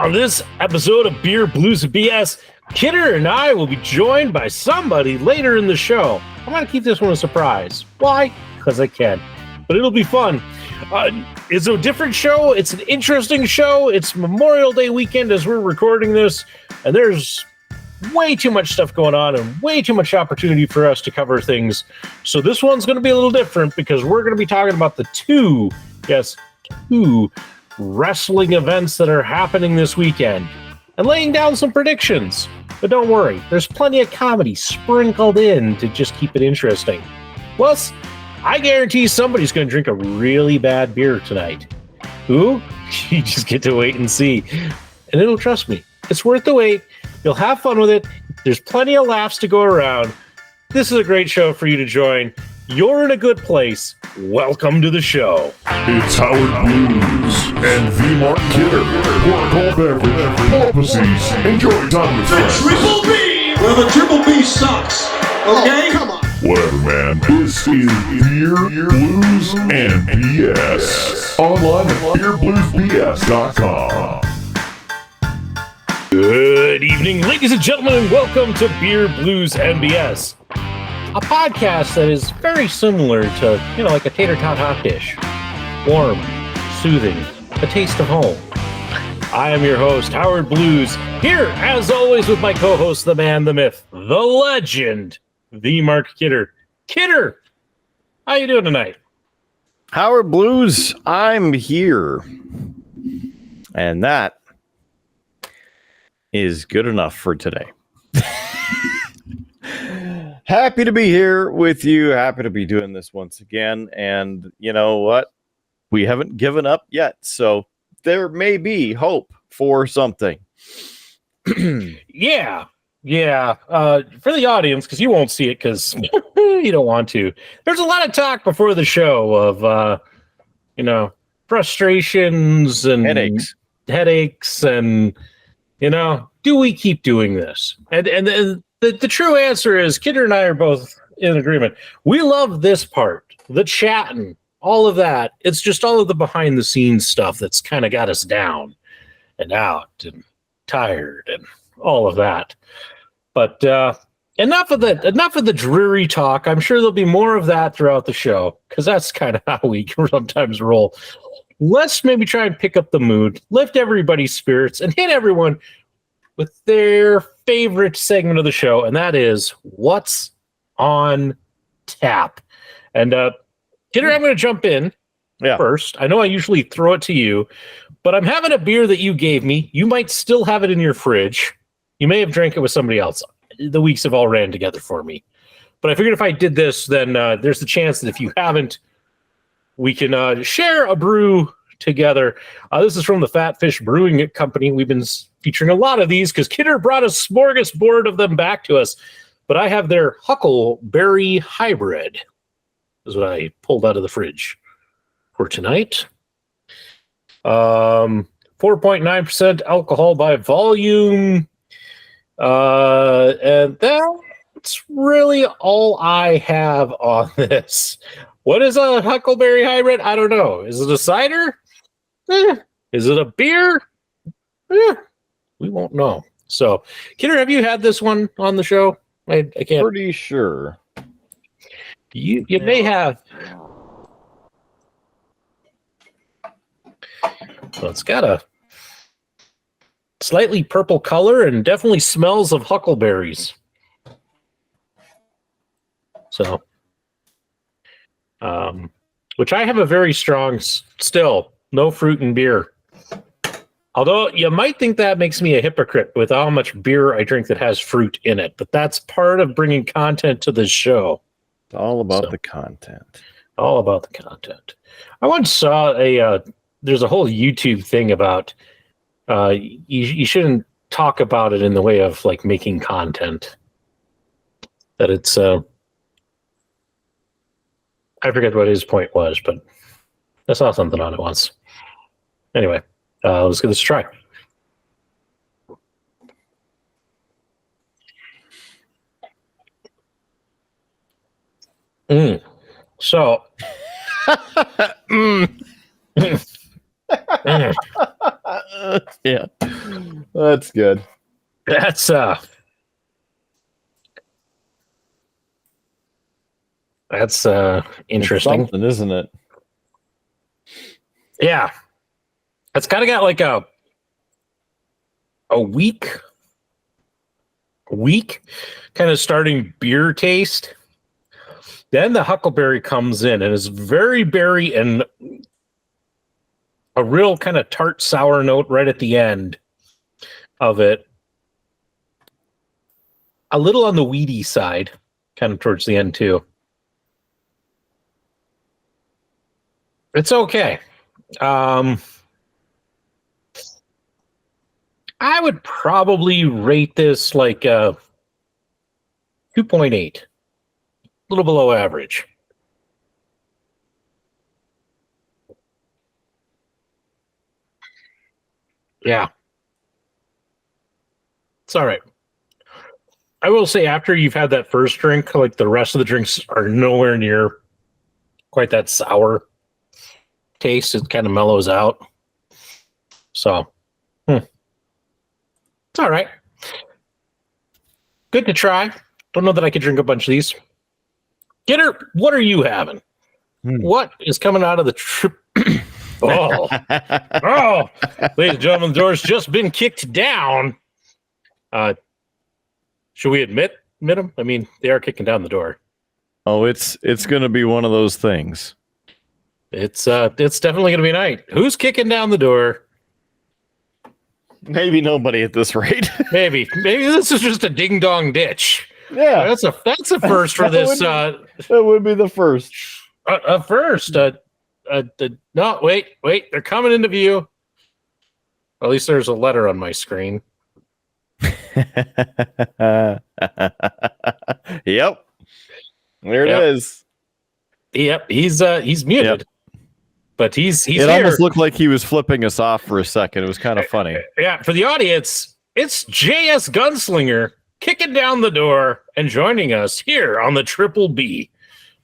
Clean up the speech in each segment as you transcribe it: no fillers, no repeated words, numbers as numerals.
On this episode of Beer, Blues, and BS, Kidder and I will be joined by somebody later in the show. I'm going to keep this one a surprise. Why? Because I can. But it'll be fun. It's a different show. It's an interesting show. It's Memorial Day weekend as we're recording this, and there's way too much stuff going on and way too much opportunity for us to cover things. So this one's going to be a little different because we're going to be talking about the two wrestling events that are happening this weekend and laying down some predictions. But don't worry, there's plenty of comedy sprinkled in to just keep it interesting. Plus, I guarantee somebody's going to drink a really bad beer tonight. Who? You just get to wait and see. And it'll, trust me, it's worth the wait. You'll have fun with it. There's plenty of laughs to go around. This is a great show for you to join. You're in a good place. Welcome to the show. It's Howard Blues and V. Mark Kidder. Pour a cold beverage, pull up a seat, enjoy time with friends. Triple B! Well, the Triple B sucks. Okay? Oh, come on. Whatever, man. This is Beer, Blues, and BS. Online at beerbluesbs.com. Good evening, ladies and gentlemen, and welcome to Beer, Blues, and BS. A podcast that is very similar to, like a tater tot hot dish. Warm, soothing, a taste of home. I am your host, Howard Blues, here, as always, with my co-host, the man, the myth, the legend, the Mark Kidder. Kidder, how you doing tonight? Howard Blues, I'm here. And that is good enough for today. Happy to be here with you. Happy to be doing this once again. And you know what? We haven't given up yet. So there may be hope for something. Yeah. For the audience, because you won't see it because you don't want to. There's a lot of talk before the show of, frustrations and headaches and, do we keep doing this? And the true answer is Kidder and I are both in agreement. We love this part, the chatting, all of that. It's just all of the behind the scenes stuff that's kind of got us down and out and tired and all of that. But enough of the dreary talk. I'm sure there'll be more of that throughout the show because that's kind of how we sometimes roll. Let's maybe try and pick up the mood, lift everybody's spirits, and hit everyone with their favorite segment of the show, and that is What's on Tap. And Kidder, I'm going to jump in first. I know I usually throw it to you, but I'm having a beer that you gave me. You might still have it in your fridge. You may have drank it with somebody else. The weeks have all ran together for me. But I figured if I did this, then there's the chance that if you haven't, we can share a brew together. This is from the Fat Fish Brewing Company. We've been featuring a lot of these because Kidder brought a smorgasbord of them back to us. But I have their Huckleberry Hybrid. This is what I pulled out of the fridge for tonight. 4.9% alcohol by volume. And that's really all I have on this. What is a Huckleberry Hybrid? I don't know. Is it a cider? Is it a beer? We won't know. So, Kidder, have you had this one on the show? I can't. Pretty sure. You may have. Well, it's got a slightly purple color and definitely smells of huckleberries. So, which I have a very strong, still, no fruit in beer. Although you might think that makes me a hypocrite with how much beer I drink that has fruit in it, but that's part of bringing content to the show. It's all about the content. All about the content. I once saw there's a whole YouTube thing about you shouldn't talk about it in the way of like making content. That it's I forget what his point was, but I saw something on it once. Anyway, let's give this a try. So, Yeah. That's good. That's interesting. It's something, isn't it? Yeah. It's kind of got like a weak kind of starting beer taste. Then the huckleberry comes in and is very berry and a real kind of tart sour note right at the end of it. A little on the weedy side, kind of towards the end too. It's okay. I would probably rate this like 2.8. A little below average. Yeah. It's all right. I will say after you've had that first drink, like the rest of the drinks are nowhere near quite that sour taste. It kind of mellows out. So, it's all right. Good to try. Don't know that I could drink a bunch of these. Gitter, what are you having? What is coming out of the trip? Oh, ladies and gentlemen, the door's just been kicked down. Should we admit them? I mean, they are kicking down the door. Oh, it's going to be one of those things. It's definitely going to be a night. Who's kicking down the door? Maybe nobody at this rate. Maybe this is just a ding dong ditch. Yeah, That's a first for this. That would be the first. First. No, wait, they're coming into view. At least there's a letter on my screen. Yep. There it is. Yep, he's muted. Yep. But he's it here. Almost looked like he was flipping us off for a second. It was kind of funny. Yeah, for the audience, it's JS Gunslinger kicking down the door and joining us here on the Triple B.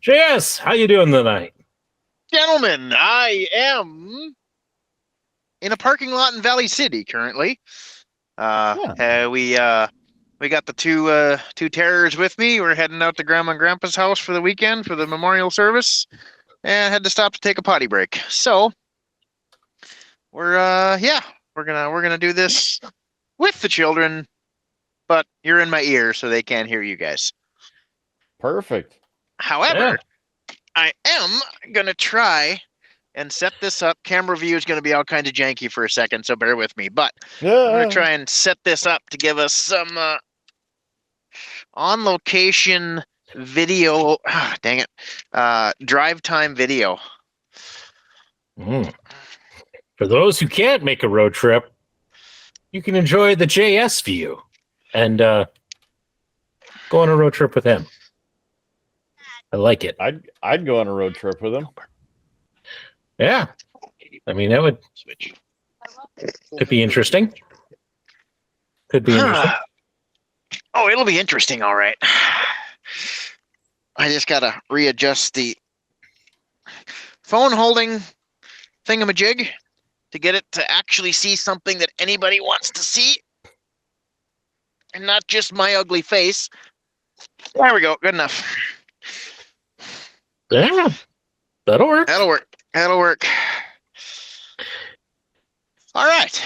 JS, how you doing tonight? Gentlemen, I am in a parking lot in Valley City currently. We got the two terrors with me. We're heading out to Grandma and Grandpa's house for the weekend for the memorial service, and had to stop to take a potty break. So we're gonna do this with the children, but you're in my ear so they can't hear you guys. Perfect. However, I am gonna try and set this up. Camera view is going to be all kind of janky for a second, so bear with me. But I'm going to try and set this up to give us some on-location video. Dang it. Drive time video. For those who can't make a road trip, you can enjoy the JS view and go on a road trip with him. I like it. I'd go on a road trip with him. Yeah, I mean that could be interesting. Could be interesting. Oh, it'll be interesting, all right. I just gotta readjust the phone holding thingamajig to get it to actually see something that anybody wants to see, and not just my ugly face. There we go. Good enough. Yeah, that'll work. That'll work. All right.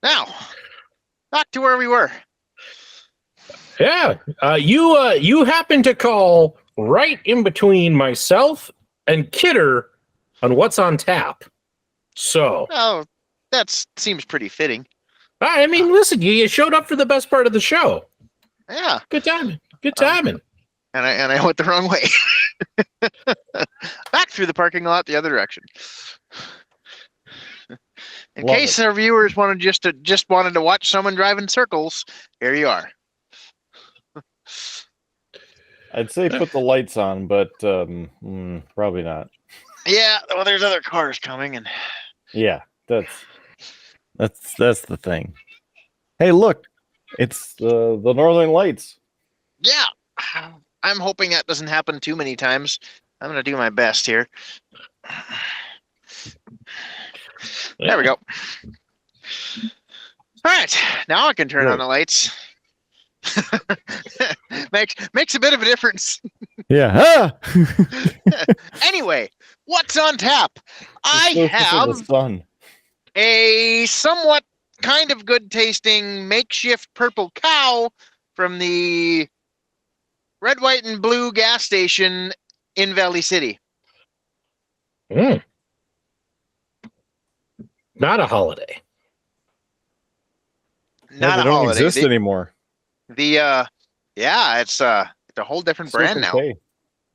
Now, back to where we were. Yeah. You happen to call right in between myself and Kidder on what's on tap. So. Oh, that seems pretty fitting. I mean, listen, you showed up for the best part of the show. Yeah. Good timing. Good timing. And I went the wrong way. Back through the parking lot the other direction. In case our viewers wanted just wanted to watch someone drive in circles, here you are. I'd say put the lights on, but probably not. Yeah, well, there's other cars coming, and yeah, that's the thing. Hey, look, it's the Northern Lights. Yeah, I'm hoping that doesn't happen too many times. I'm gonna do my best here. There we go. right, now I can turn on the lights. makes a bit of a difference. Yeah. Anyway, what's on tap? I have fun. a somewhat kind of good tasting makeshift purple cow from the Red, White, and Blue gas station in Valley City. Not a holiday. Not they a don't holiday. exist anymore. It's a whole different brand now.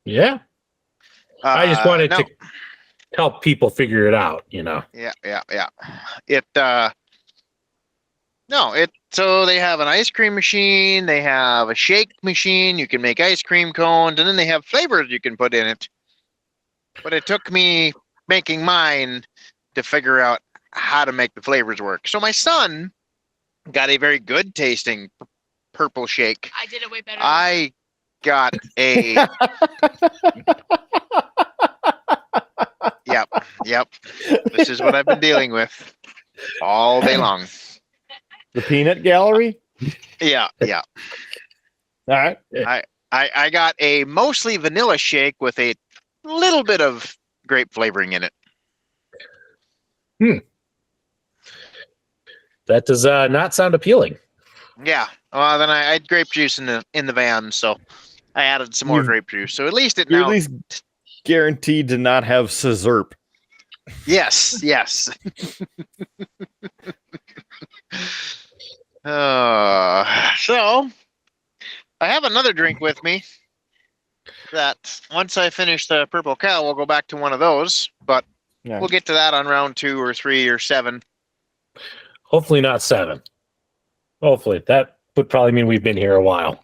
Yeah. I just wanted to help people figure it out, you know. Yeah. So they have an ice cream machine, they have a shake machine, you can make ice cream cones, and then they have flavors you can put in it. But it took me making mine to figure out how to make the flavors work. So my son got a very good tasting purple shake. I did it way better. I got a Yep. This is what I've been dealing with all day long. The peanut gallery? Yeah. All right. I got a mostly vanilla shake with a little bit of grape flavoring in it. That does not sound appealing. Yeah. Well, then I had grape juice in the van, so I added some more grape juice. So at least you're at least guaranteed to not have scissorp. Yes. So I have another drink with me that once I finish the purple cow, we'll go back to one of those, but we'll get to that on round 2 or 3 or 7. Hopefully not 7. Hopefully. That would probably mean we've been here a while.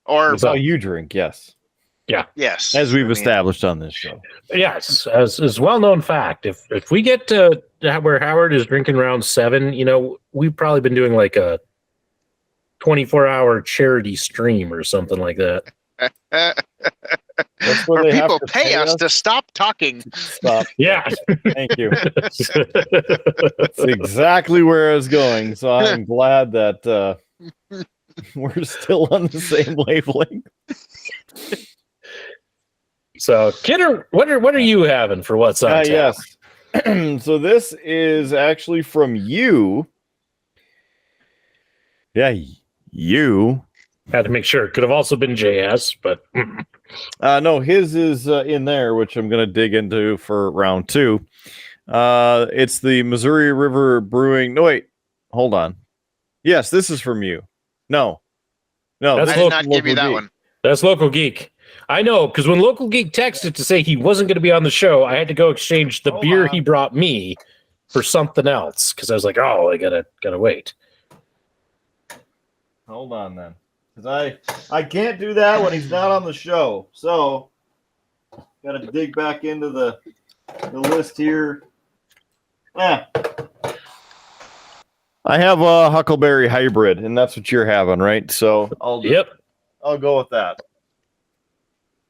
Or that's how you drink, yes. Yeah. Yes. As we've established on this show. Yes. As well-known fact, if we get to where Howard is drinking round 7, you know, we've probably been doing like a 24-hour charity stream or something like that. That's or where people pay us to stop talking. Stop. Yeah. Thank you. That's exactly where I was going. So I'm glad that we're still on the same wavelength. So, Kidder, what are you having for what's on tap? Yes. So this is actually from you. Yeah, you. Had to make sure. It could have also been JS, but no, his is in there, which I'm going to dig into for round 2. It's the Missouri River Brewing. No, wait, hold on. Yes, this is from you. No, I did not give you that one. That's Local Geek. I know, because when Local Geek texted to say he wasn't going to be on the show, I had to go exchange the beer he brought me for something else because I was like, oh, I gotta wait. Hold on then, because I can't do that when he's not on the show. So gotta dig back into the list here. I have a Huckleberry Hybrid, and that's what you're having, right? So I'll go with that.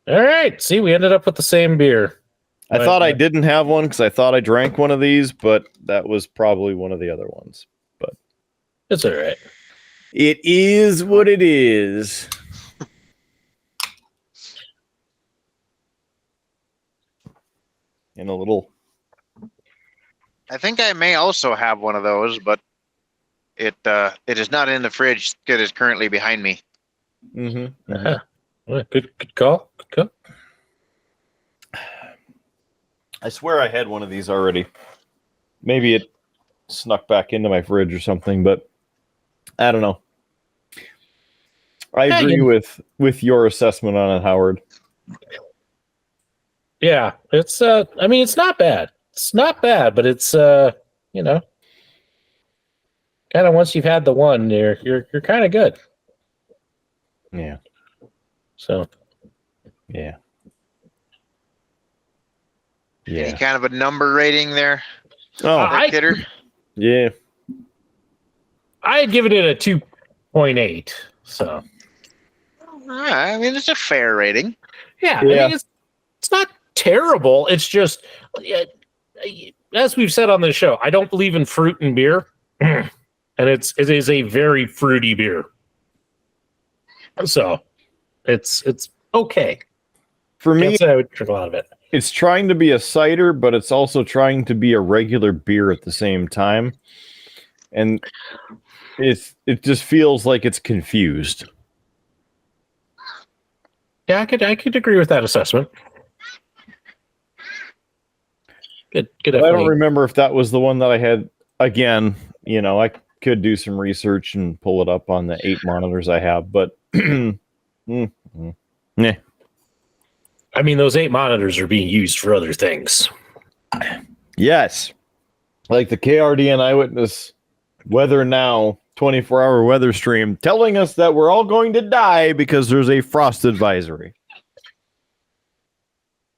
All right. See, we ended up with the same beer. I thought I didn't have one because I thought I drank one of these, but that was probably one of the other ones. But it's all right. It is what it is. In a little. I think I may also have one of those, but it is not in the fridge. It is currently behind me. Mm-hmm. Well, good call. Good call. I swear I had one of these already. Maybe it snuck back into my fridge or something, but I don't know. I agree with your assessment on it, Howard. Yeah, it's I mean, it's not bad. It's not bad, but it's you know, kind of once you've had the one, you're kind of good. Yeah. So. Yeah. Any kind of a number rating there? Oh, Kidder? Yeah. I had given it a 2.8. So. I mean, it's a fair rating. Yeah. I mean, it's not terrible. It's just as we've said on the show, I don't believe in fruit and beer, and it is a very fruity beer. So it's okay. For me, Can't say I would drink a lot of it. it's trying to be a cider, but it's also trying to be a regular beer at the same time. And it just feels like it's confused. Yeah, I could agree with that assessment. Good. I don't remember if that was the one that I had. Again, I could do some research and pull it up on the 8 monitors I have, but I mean, those 8 monitors are being used for other things. Yes. Like the KRDN Eyewitness Weather Now 24-hour weather stream telling us that we're all going to die because there's a frost advisory.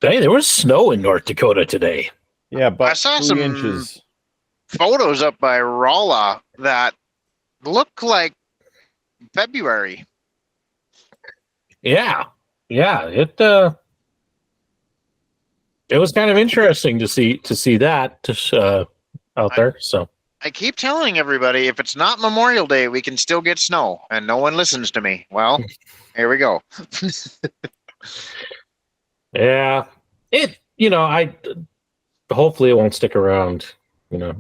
Hey, there was snow in North Dakota today. Yeah, but I saw 3 some inches. photos up by Rolla that look like February. Yeah. It was kind of interesting to see that out there. So I keep telling everybody, if it's not Memorial Day, we can still get snow, and no one listens to me. Well, here we go. yeah, I hopefully it won't stick around.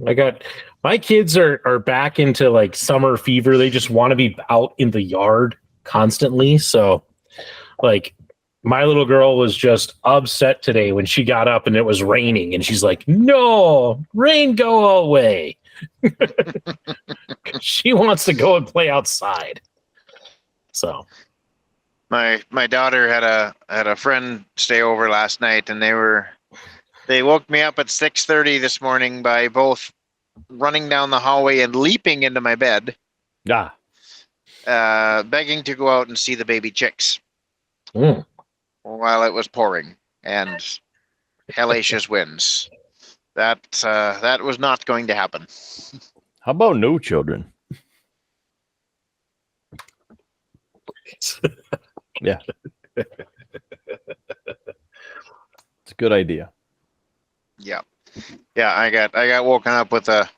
I got my kids are back into like summer fever. They just want to be out in the yard constantly. So like my little girl was just upset today when she got up and it was raining, and she's like, "No, rain, go away." She wants to go and play outside. So My daughter had a friend stay over last night, and they woke me up at 6:30 this morning by both running down the hallway and leaping into my bed, begging to go out and see the baby chicks while it was pouring and hellacious winds. That was not going to happen. How about no children? Yeah. It's a good idea. Yeah. I got woken up with a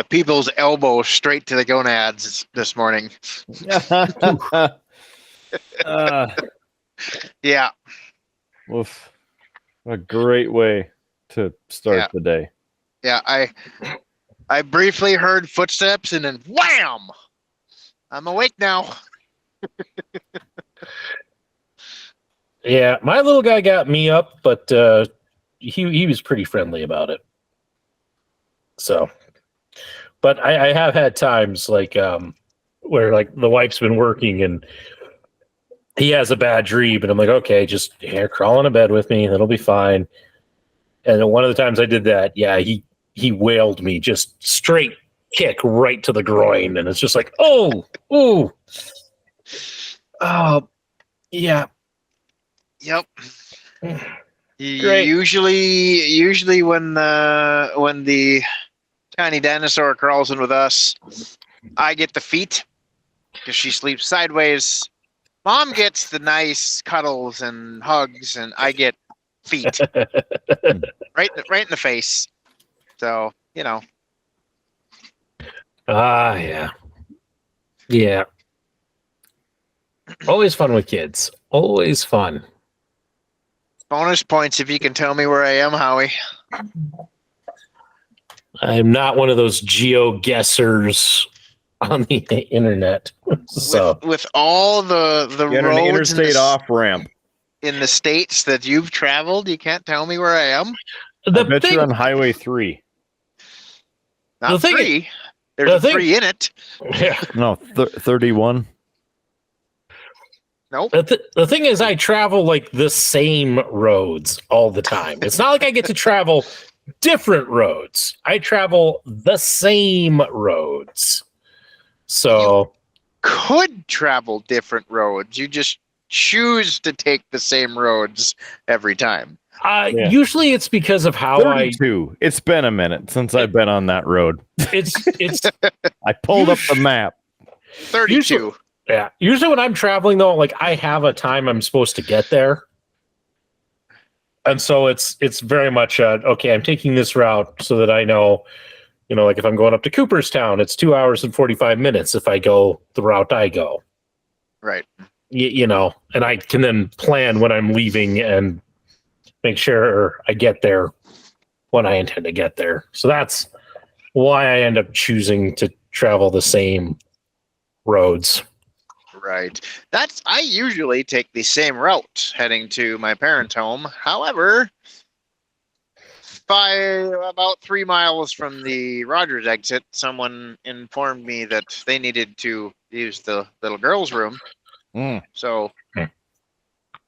people's elbow straight to the gonads this morning. Yeah. Oof. A great way to start the day. Yeah, I briefly heard footsteps, and then wham! I'm awake now. yeah, my little guy got me up, but he was pretty friendly about it. So, but I have had times like where like the wife's been working and he has a bad dream, and I'm like, okay, just crawl into bed with me, that'll be fine. And then one of the times I did that, yeah, he wailed me just straight kick right to the groin, and it's just like, yeah. Yep. Great. Usually when the tiny dinosaur crawls in with us, I get the feet because she sleeps sideways. Mom gets the nice cuddles and hugs, and I get feet right in the face. So yeah. Always fun with kids. Always fun. Bonus points if you can tell me where I am, Howie. I'm not one of those geo-guessers on the internet. So with all the Get an roads interstate off ramp. in the states that you've traveled, you can't tell me where I am. I bet you're on Highway 3. Not 3. There's a 3 in it. Yeah. No, 31. Nope. The thing is, I travel like the same roads all the time. It's not like I get to travel different roads. I travel the same roads. So Could travel different roads. You just choose to take the same roads every time. Usually it's because of how 32. It's been a minute since I've been on that road. it's I pulled up the map. 32. Usually when I'm traveling though, like I have a time I'm supposed to get there. And so it's very much okay, I'm taking this route so that I know, like if I'm going up to Cooperstown, it's 2 hours and 45 minutes if I go the route I go. Right. And I can then plan when I'm leaving and make sure I get there when I intend to get there. So that's why I end up choosing to travel the same roads. Right. I usually take the same route heading to my parents' home. However, by about 3 miles from the Rogers exit, someone informed me that they needed to use the little girl's room. So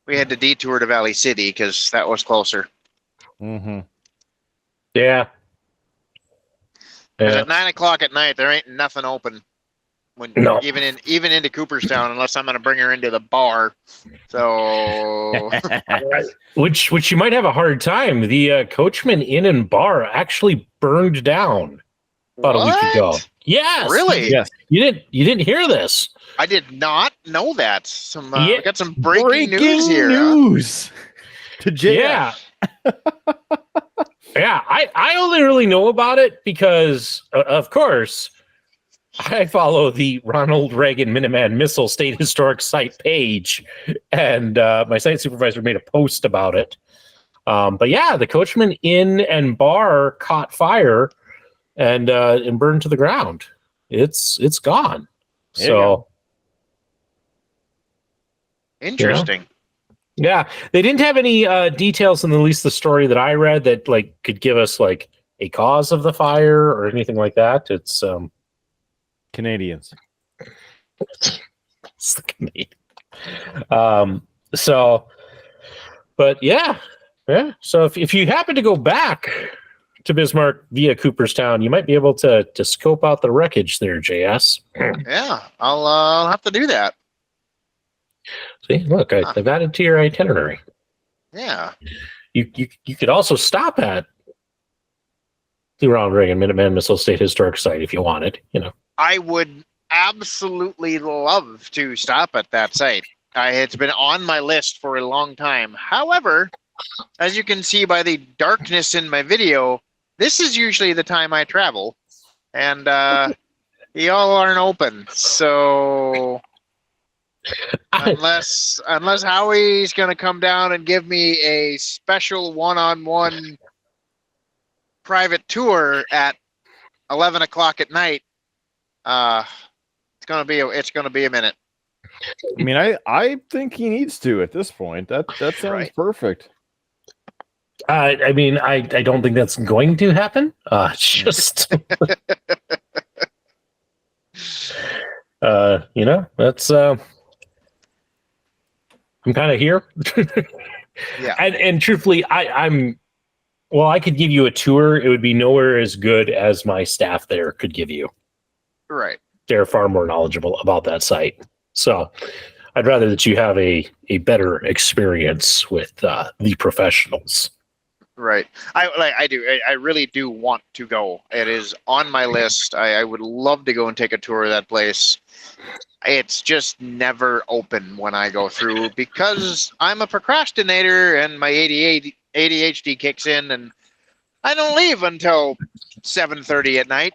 we had to detour to Valley City because that was closer. Mm-hmm. Yeah. Because at 9 o'clock at night, there ain't nothing open. Even into Cooperstown, unless I'm going to bring her into the bar. So, which you might have a hard time. The Coachman Inn and Bar actually burned down about a week ago. Yes, really? Yes. You didn't hear this? I did not know that. We got some breaking news here. News. To JS. Yeah. Yeah, I only really know about it because, of course, I follow the Ronald Reagan Minuteman Missile State Historic Site page, and my site supervisor made a post about it. But yeah, the Coachman Inn and Bar caught fire and burned to the ground. It's gone. So interesting. Yeah, they didn't have any details in at least the story that I read that could give us a cause of the fire or anything like that. It's Canadians. It's the Canadian. But yeah. So if you happen to go back to Bismarck via Cooperstown, you might be able to scope out the wreckage there, JS. Yeah, I'll have to do that. See, look, I've added to your itinerary. Yeah. You could also stop at the Ronald Reagan Minuteman Missile State Historic Site if you wanted, I would absolutely love to stop at that site. It's been on my list for a long time. However, as you can see by the darkness in my video, this is usually the time I travel, and y'all aren't open. So unless Howie's going to come down and give me a special one-on-one private tour at 11 o'clock at night, it's gonna be a minute. I mean, I think he needs to at this point. That sounds perfect. I mean, I don't think that's going to happen. It's just that's I'm kind of here. Yeah. And truthfully, I could give you a tour. It would be nowhere as good as my staff there could give you. Right. They're far more knowledgeable about that site. So I'd rather that you have a better experience with the professionals. Right. I really do want to go. It is on my list. I would love to go and take a tour of that place. It's just never open when I go through because I'm a procrastinator and my ADHD kicks in and I don't leave until 7:30 at night.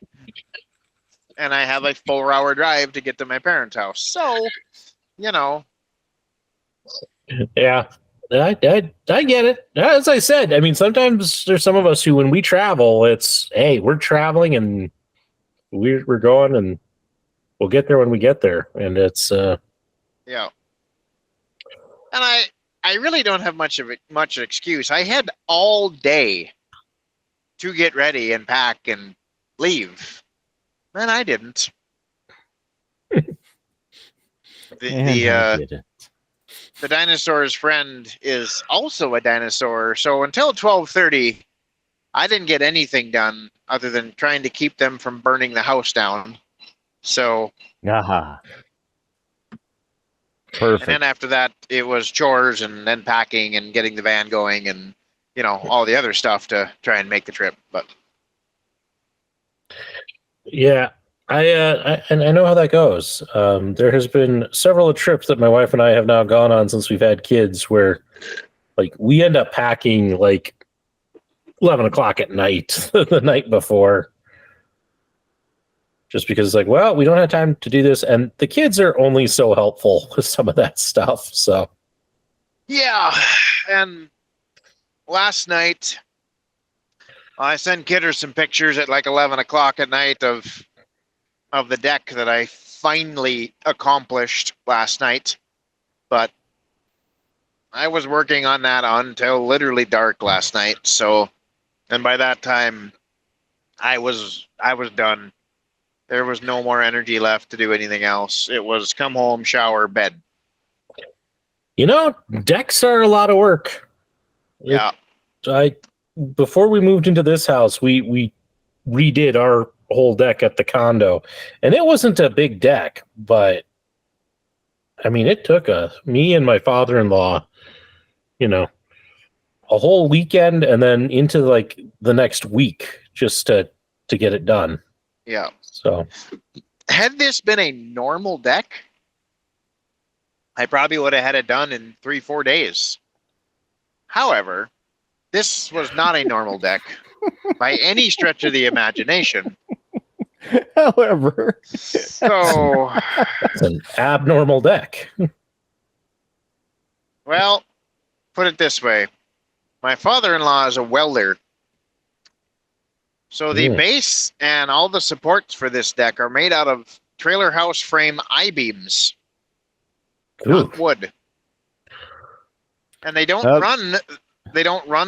And I have a 4-hour drive to get to my parents' house. So, Yeah, I get it. As I said, I mean, sometimes there's some of us who, when we travel, it's, hey, we're traveling and we're going and we'll get there when we get there. And it's, yeah. And I really don't have much excuse. I had all day to get ready and pack and leave. And I didn't. The dinosaur's friend is also a dinosaur. So until 12:30, I didn't get anything done other than trying to keep them from burning the house down. So. Perfect. And then after that, it was chores and then packing and getting the van going and, all the other stuff to try and make the trip. But. Yeah, I know how that goes. There has been several trips that my wife and I have now gone on since we've had kids where like we end up packing like 11 o'clock at night the night before, just because like, well, we don't have time to do this, and the kids are only so helpful with some of that stuff. So yeah, and last night I sent Kidder some pictures at like 11 o'clock at night of the deck that I finally accomplished last night, but I was working on that until literally dark last night. So, and by that time, I was done. There was no more energy left to do anything else. It was come home, shower, bed. You know, decks are a lot of work. Yeah. Before we moved into this house, we redid our whole deck at the condo, and it wasn't a big deck, but I mean, it took me and my father-in-law, you know, a whole weekend and then into like the next week just to get it done. Yeah. So had this been a normal deck, I probably would have had it done in 3-4 days. However, this was not a normal deck by any stretch of the imagination. However, So it's an abnormal deck. well, put it this way. My father-in-law is a welder. So the base and all the supports for this deck are made out of trailer house frame I-beams, not wood. And they don't run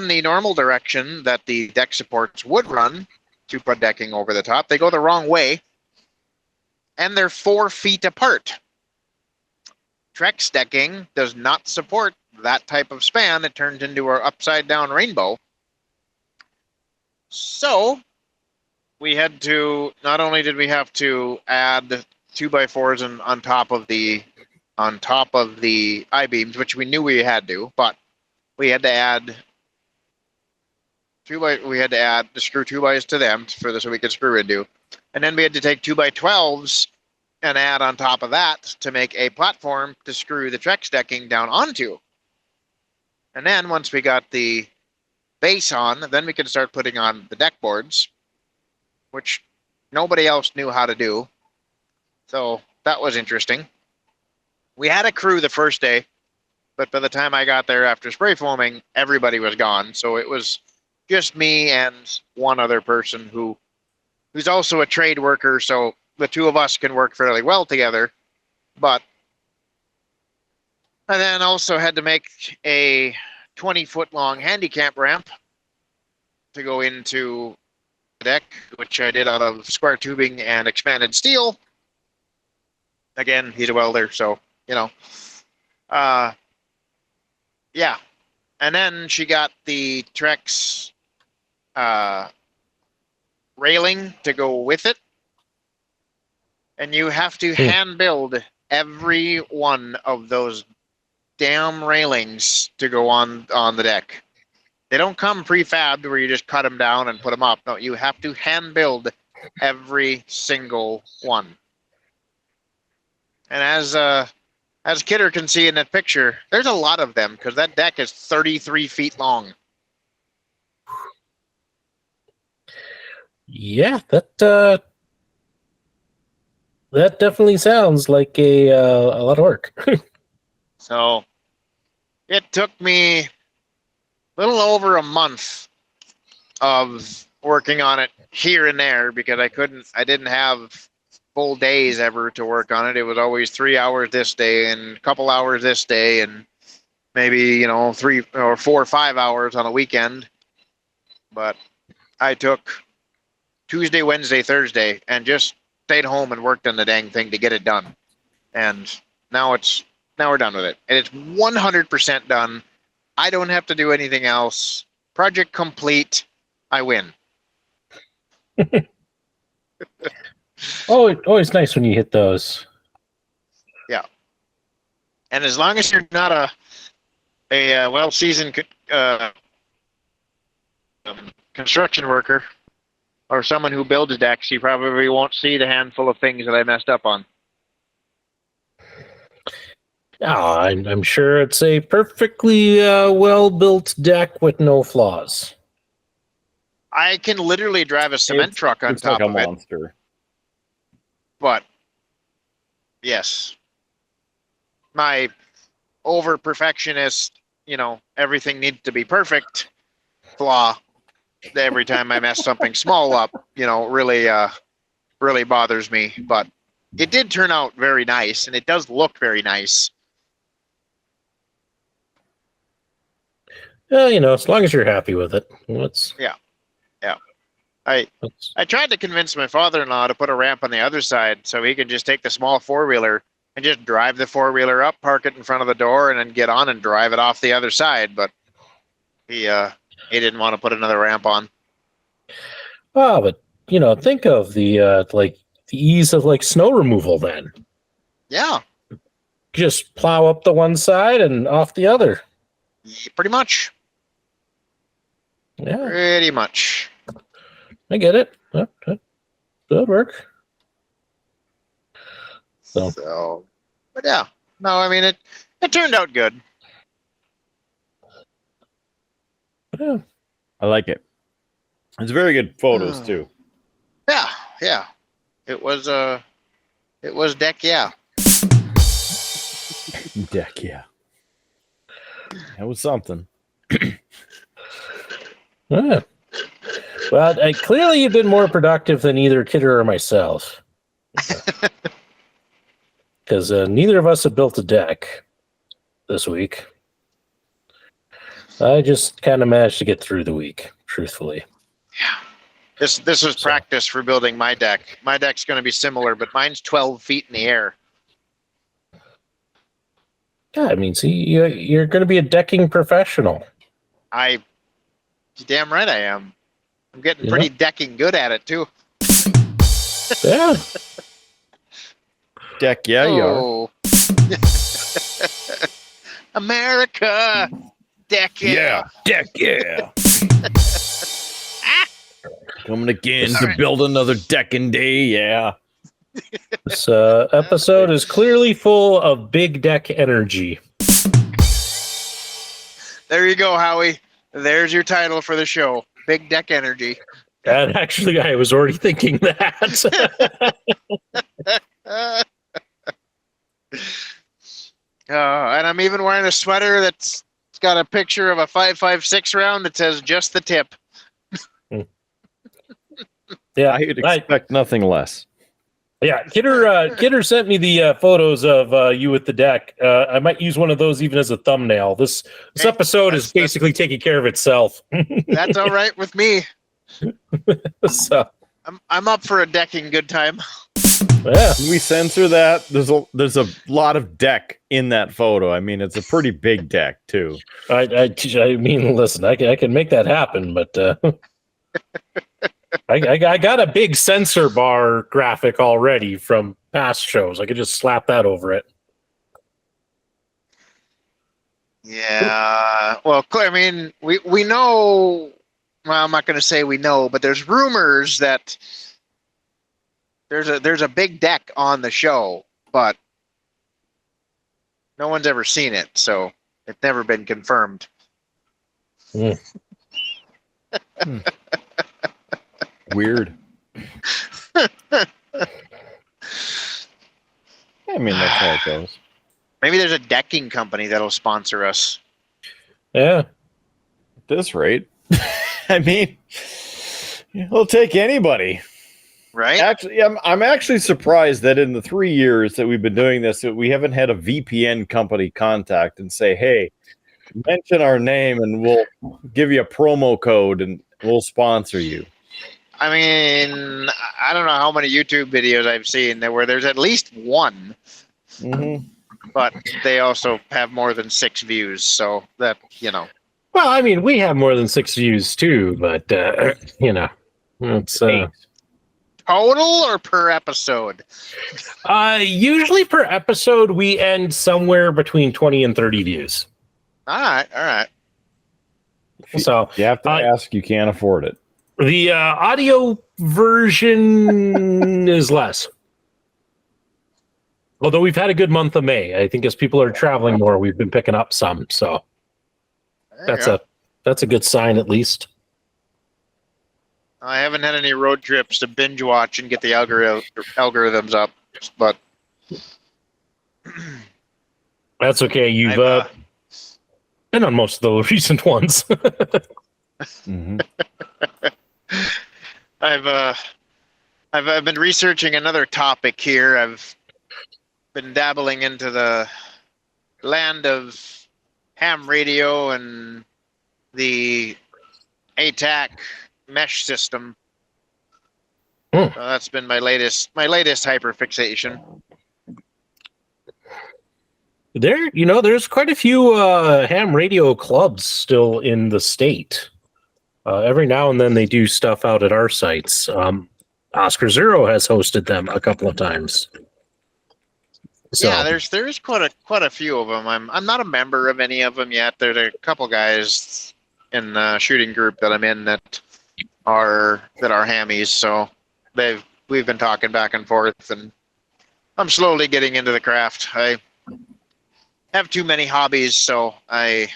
the normal direction that the deck supports would run to put decking over the top. They go the wrong way. And they're 4 feet apart. Trex decking does not support that type of span. It turns into an upside down rainbow. So we had to, not only did we have to add 2x4s on top of the I-beams, which we knew we had to, but we had to add to screw 2x to them so we could screw into. And then we had to take 2x12s and add on top of that to make a platform to screw the Trex decking down onto. And then once we got the base on, then we could start putting on the deck boards, which nobody else knew how to do. So that was interesting. We had a crew the first day, but by the time I got there after spray foaming, everybody was gone. So it was just me and one other person who's also a trade worker. So the two of us can work fairly well together. But I then also had to make a 20-foot long handicap ramp to go into the deck, which I did out of square tubing and expanded steel. Again, he's a welder, so, you know. Yeah. And then she got the Trex railing to go with it. And you have to hand build every one of those damn railings to go on the deck. They don't come prefabbed where you just cut them down and put them up. No, you have to hand build every single one. And as Kidder can see in that picture, there's a lot of them because that deck is 33 feet long. Yeah, that definitely sounds like a lot of work. So it took me a little over a month of working on it here and there because I didn't have full days ever to work on it. It was always 3 hours this day and a couple hours this day and maybe, 3 or 4 or 5 hours on a weekend. But I took Tuesday, Wednesday, Thursday and just stayed home and worked on the dang thing to get it done. And now we're done with it. And it's 100% done. I don't have to do anything else. Project complete. I win. Oh, always nice when you hit those. Yeah. And as long as you're not a well-seasoned construction worker or someone who builds decks, you probably won't see the handful of things that I messed up on. Oh, I'm sure it's a perfectly well-built deck with no flaws. I can literally drive a cement truck on it's top like a of it. monster. But yes, my over perfectionist, everything needs to be perfect flaw. Every time I mess something small up, really bothers me. But it did turn out very nice, and it does look very nice. As long as you're happy with it. Yeah. I tried to convince my father-in-law to put a ramp on the other side so he could just take the small four-wheeler and just drive the four-wheeler up, park it in front of the door, and then get on and drive it off the other side. But he didn't want to put another ramp on. Oh, but think of the ease of snow removal then. Yeah. Just plow up the one side and off the other. Pretty much. Yeah. Pretty much. I get it. That would work. So, but yeah. No, I mean, it turned out good. Yeah. I like it. It's very good photos too. Yeah. It was deck, yeah. Deck, yeah. That was something. Yeah. Well, clearly you've been more productive than either Kidder or myself. Because neither of us have built a deck this week. I just kind of managed to get through the week, truthfully. Yeah. This was practice for building my deck. My deck's going to be similar, but mine's 12 feet in the air. Yeah, I mean, see, you're going to be a decking professional. You're damn right I am. I'm getting pretty decking good at it, too. Yeah. Deck, yeah, you are. America! Deck, yeah. Deck, yeah. Coming again to build another decking day, yeah. This episode is clearly full of big deck energy. There you go, Howie. There's your title for the show. Big deck energy. And actually, I was already thinking that. And I'm even wearing a sweater that's got a picture of a 5.56 round that says just the tip. Yeah, I would expect nothing less. Yeah, Kidder sent me the photos of you with the deck. I might use one of those even as a thumbnail. This episode is basically taking care of itself. That's all right with me. So I'm up for a decking good time. Yeah. Can we censor that? There's a lot of deck in that photo. I mean, it's a pretty big deck too. I mean, listen, I can make that happen, but I got a big censor bar graphic already from past shows. I could just slap that over it. Yeah. Well, I mean, we know. Well, I'm not going to say we know, but there's rumors that there's a big deck on the show, but no one's ever seen it, so it's never been confirmed. Mm. Weird. I mean, that's how it goes. Maybe there's a decking company that'll sponsor us. Yeah. At this rate, I mean, we'll take anybody. Right? Actually, I'm actually surprised that in the 3 years that we've been doing this, that we haven't had a VPN company contact and say, "Hey, mention our name and we'll give you a promo code and we'll sponsor you." I mean, I don't know how many YouTube videos I've seen where there's at least one, but they also have more than 6 views. So that, Well, I mean, we have more than 6 views too, but it's total or per episode? Usually per episode we end somewhere between 20 and 30 views. All right. So you have to ask, you can't afford it. The audio version is less. Although we've had a good month of May, I think as people are traveling more, we've been picking up some. So that's a good sign, at least. I haven't had any road trips to binge watch and get the algorithms up, but that's okay. You've been on most of the recent ones. Mm-hmm. I've been researching another topic here. I've been dabbling into the land of ham radio and the ATAC mesh system. So that's been my latest hyperfixation. There's quite a few ham radio clubs still in the state. Every now and then they do stuff out at our sites. Oscar Zero has hosted them a couple of times. So, yeah, there's quite a few of them. I'm not a member of any of them yet. There's a couple guys in the shooting group that I'm in that are hammies. So we've been talking back and forth, and I'm slowly getting into the craft. I have too many hobbies, so I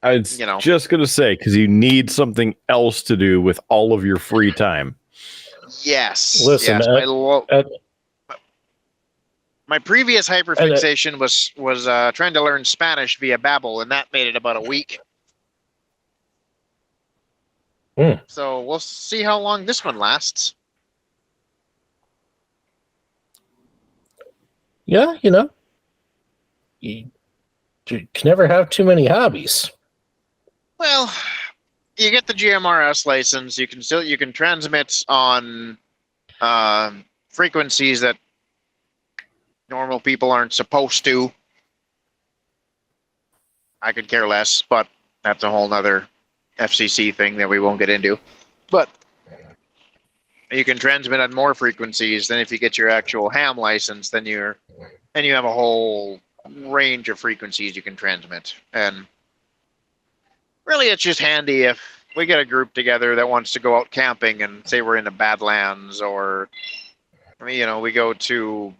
was just going to say, because you need something else to do with all of your free time. Yes. Listen, yes, my previous hyperfixation was trying to learn Spanish via Babbel, and that made it about a week. So we'll see how long this one lasts. Yeah, you can never have too many hobbies. Well, you get the GMRS license. You can transmit on frequencies that normal people aren't supposed to. I could care less, but that's a whole nother FCC thing that we won't get into. But you can transmit on more frequencies than if you get your actual ham license. Then you have a whole range of frequencies you can transmit. And really, it's just handy if we get a group together that wants to go out camping and say we're in the Badlands, or we go to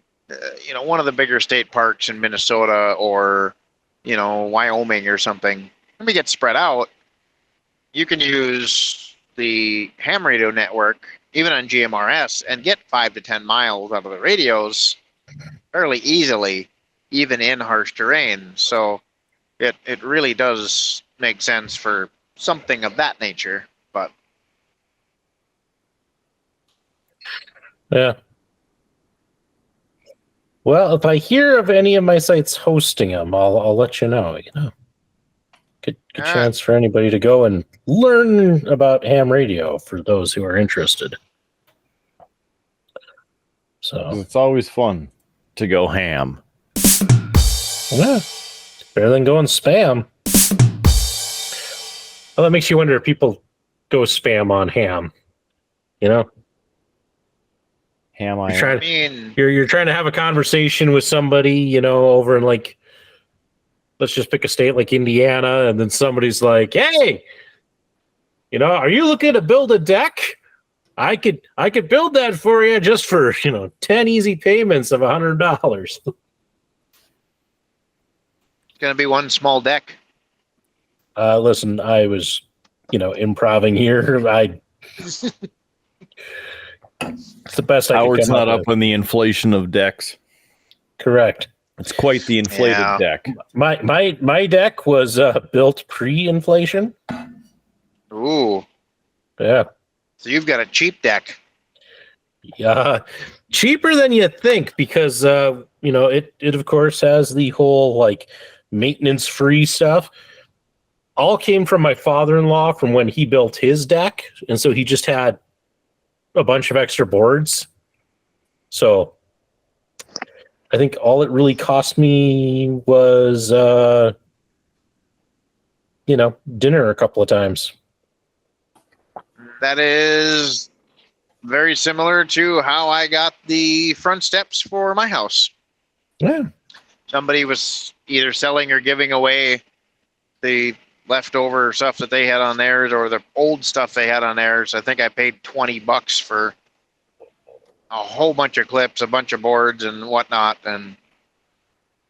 one of the bigger state parks in Minnesota, or Wyoming or something. When we get spread out, you can use the ham radio network even on GMRS and get 5 to 10 miles out of the radios fairly easily, even in harsh terrain. So it really does make sense for something of that nature. But yeah. Well, if I hear of any of my sites hosting them, I'll let you know. Good chance for anybody to go and learn about ham radio for those who are interested. So it's always fun to go ham. Yeah, it's better than going spam. Well, that makes you wonder if people go spam on ham. Ham. You're trying to have a conversation with somebody, over in let's just pick a state like Indiana, and then somebody's like, "Hey, are you looking to build a deck? I could build that for you just for 10 easy payments of $100." It's gonna be one small deck. Listen, I was, improving here. It's the best Howard's I could come not up with. on the inflation of decks. Correct. It's quite the inflated deck. My deck was built pre-inflation. Ooh. Yeah. So you've got a cheap deck. Yeah, cheaper than you think, because it of course has the whole maintenance-free stuff. All came from my father-in-law from when he built his deck, and so he just had a bunch of extra boards. So I think all it really cost me was dinner a couple of times. That is very similar to how I got the front steps for my house. Yeah. Somebody was either selling or giving away the leftover stuff that they had on theirs, or the old stuff they had on theirs. I think I paid $20 for whole bunch of clips, a bunch of boards and whatnot, and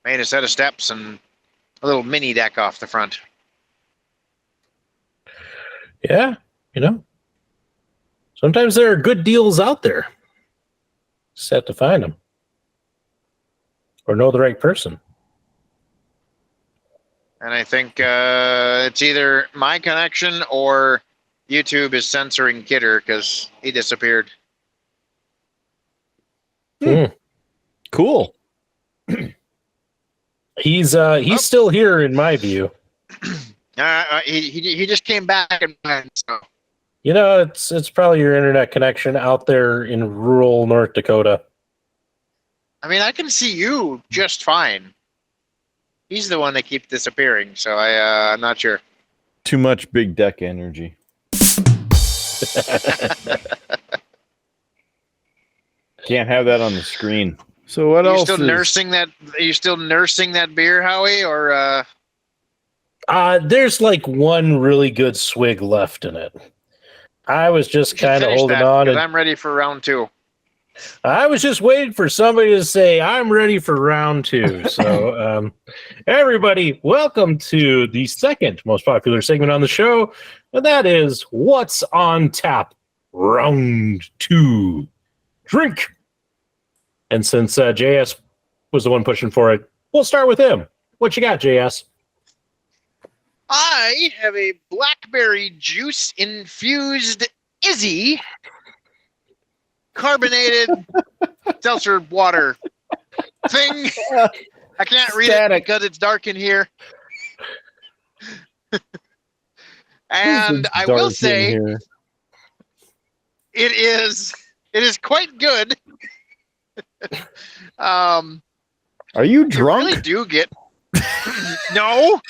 made a set of steps and a little mini deck off the front. Yeah, sometimes there are good deals out there. Just have to find them or know the right person. And I think it's either my connection or YouTube is censoring Kidder because he disappeared. Cool. He's still here in my view. He just came back and so. It's probably your internet connection out there in rural North Dakota. I mean, I can see you just fine. He's the one that keeps disappearing, so I'm not sure. Too much big deck energy. Can't have that on the screen. So what else? Are you still nursing that beer, Howie, or? There's like one really good swig left in it. I was just kind of holding on. I'm ready for round 2. I was just waiting for somebody to say, I'm ready for round 2. So, everybody, welcome to the second most popular segment on the show. And that is What's on Tap? Round 2. Drink. And since JS was the one pushing for it, we'll start with him. What you got, JS? I have a blackberry juice infused Izzy carbonated seltzer water thing. I can't read it because it's dark in here. And I will say it is quite good. Are you drunk? You really do get no.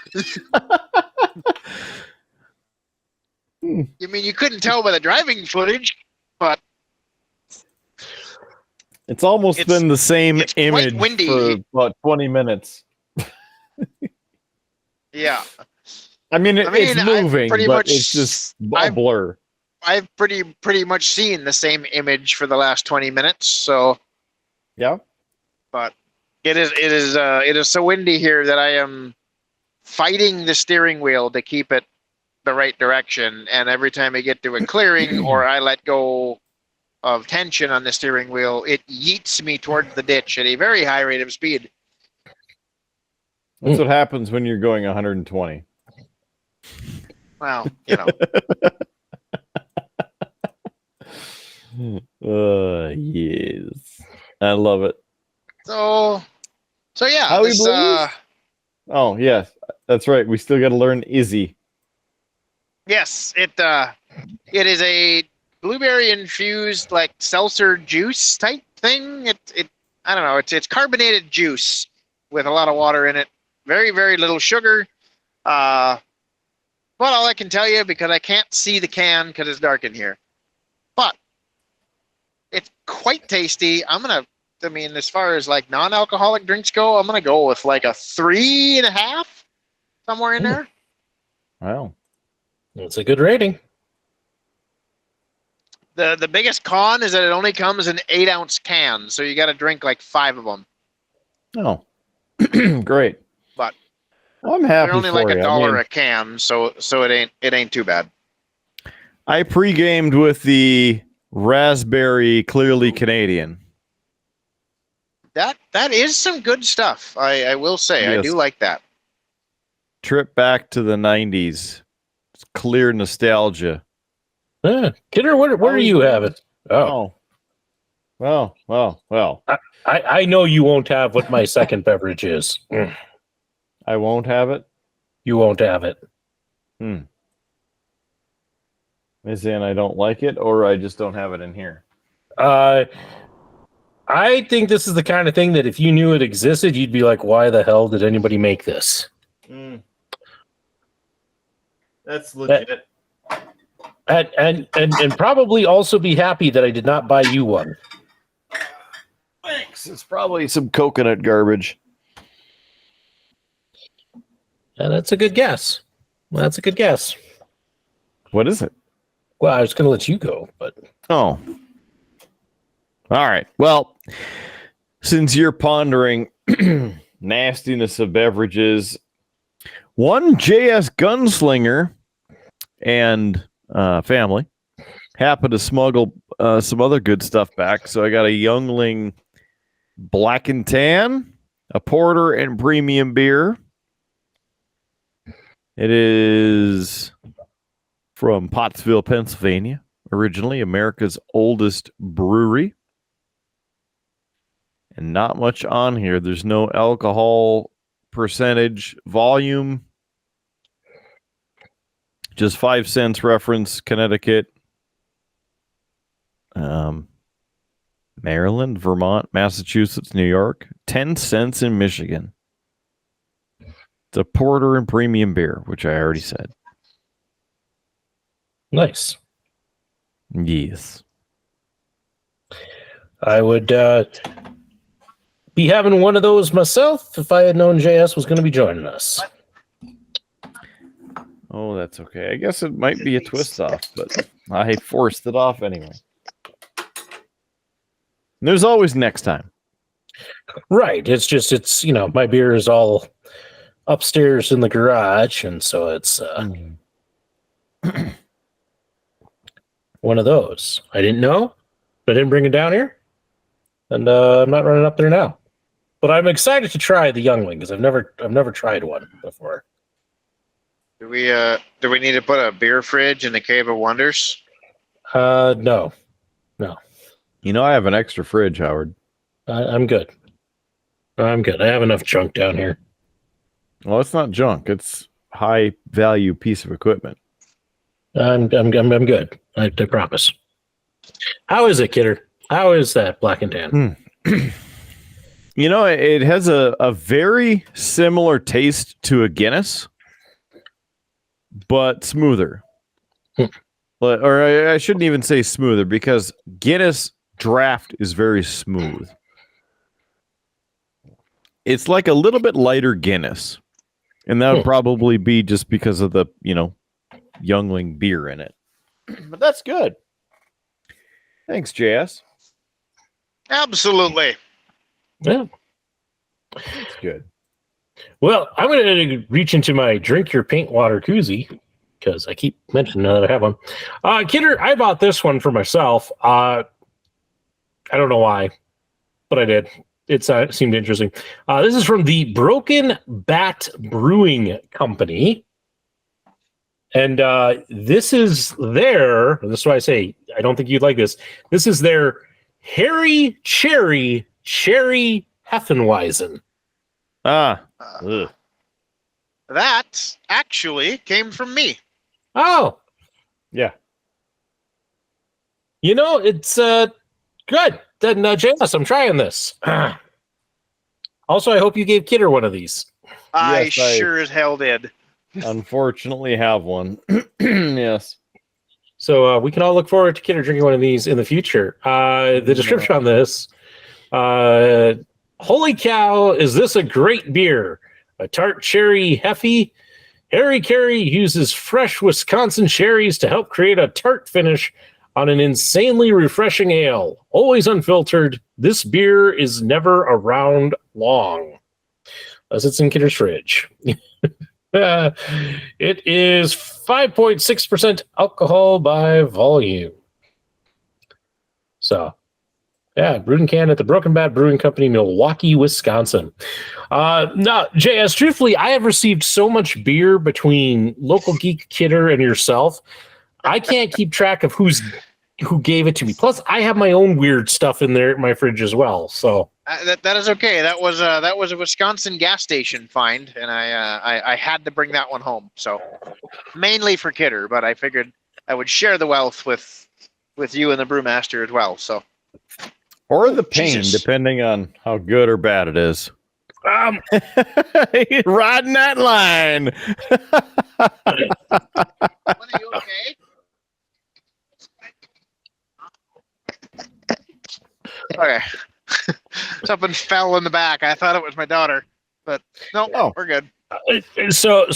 You mean you couldn't tell by the driving footage, but it's almost been the same image for about 20 minutes. Yeah. I mean, it's moving, but it's just a blur. I've pretty much seen the same image for the last 20 minutes, so yeah. But it is so windy here that I am fighting the steering wheel to keep it the right direction, and every time I get to a clearing or I let go of tension on the steering wheel, it yeets me towards the ditch at a very high rate of speed. That's what happens when you're going 120. Well, yes. I love it. So yeah. Oh, yes. That's right. We still got to learn Izzy. Yes, it is a blueberry infused like seltzer juice type thing. It I don't know. It's carbonated juice with a lot of water in it. Very, very little sugar. But all I can tell you, because I can't see the can because it's dark in here, but it's quite tasty. As far as like non-alcoholic drinks go, I'm going to go with like a 3.5, somewhere in there. Wow. That's a good rating. The biggest con is that it only comes in 8-ounce cans, so you got to drink like 5 of them. Oh, great! But I'm happy. They're only for like you. $1 a can, so it ain't too bad. I pre-gamed with the raspberry, clearly Canadian. That is some good stuff. I will say, yes. I do like that. Trip back to the 90s. It's clear nostalgia. Kidder, where do you have it? Oh. Well. I know you won't have what my second beverage is. I won't have it? You won't have it. Is it I don't like it, or I just don't have it in here? I think this is the kind of thing that if you knew it existed, you'd be like, why the hell did anybody make this? That's legit. And probably also be happy that I did not buy you one. Thanks. It's probably some coconut garbage. And that's a good guess. What is it? Well, I was going to let you go, but... Oh. All right. Well, since you're pondering nastiness of beverages, one JS Gunslinger and family happened to smuggle some other good stuff back. So I got a Youngling Black and Tan, a porter, and premium beer. It is from Pottsville, Pennsylvania, originally America's oldest brewery. And not much on here. There's no alcohol percentage, volume. Just 5 cents reference, Connecticut, Maryland, Vermont, Massachusetts, New York. 10 cents in Michigan. It's a porter and premium beer, which I already said. Nice. Yes. I would be having one of those myself if I had known JS was going to be joining us. Oh, that's okay. I guess it might be a twist off, but I forced it off anyway. There's always next time. Right. It's my beer is all upstairs in the garage, and so it's one of those. I didn't know, but I didn't bring it down here, and I'm not running up there now. But I'm excited to try the Youngling because I've never tried one before. Do we need to put a beer fridge in the Cave of Wonders? No. You know, I have an extra fridge, Howard. I'm good. I have enough junk down here. Well, it's not junk. It's high value piece of equipment. I'm good. I promise. How is it, Kidder? How is that Black and Tan? You know, it has a very similar taste to a Guinness, but smoother. Or I shouldn't even say smoother, because Guinness draft is very smooth. It's like a little bit lighter Guinness. And that would probably be just because of the, Youngling beer in it. But that's good. Thanks, JS. Absolutely. Yeah. That's good. Well, I'm going to reach into my drink your paint water koozie because I keep mentioning that I have one. Kidder, I bought this one for myself. I don't know why, but I did. It seemed interesting. This is from the Broken Bat Brewing Company. And this is this is why I say I don't think you'd like this. This is their Harry Cherry Hefeweizen. That actually came from me. Oh. Yeah. It's good. Then, JS, I'm trying this. Also, I hope you gave Kidder one of these. I sure as hell did. Unfortunately have one. Yes. So we can all look forward to Kidder drinking one of these in the future. The description on this, holy cow, is this a great beer? A tart cherry Heffy. Harry Carey uses fresh Wisconsin cherries to help create a tart finish on an insanely refreshing ale. Always unfiltered, this beer is never around long. As it's in Kidder's fridge. It is 5.6% alcohol by volume. So, yeah, brewed and canned at the Broken Bat Brewing Company, Milwaukee, Wisconsin. Now, JS, truthfully, I have received so much beer between Local Geek Kidder and yourself. I can't keep track of who gave it to me. Plus, I have my own weird stuff in there in my fridge as well. So that is okay. That was a Wisconsin gas station find, and I had to bring that one home. So mainly for Kidder, but I figured I would share the wealth with you and the brewmaster as well. So or the pain, depending on how good or bad it is. He's riding that line. Are you okay? Okay. Something fell in the back. I thought it was my daughter, but no, we're good. So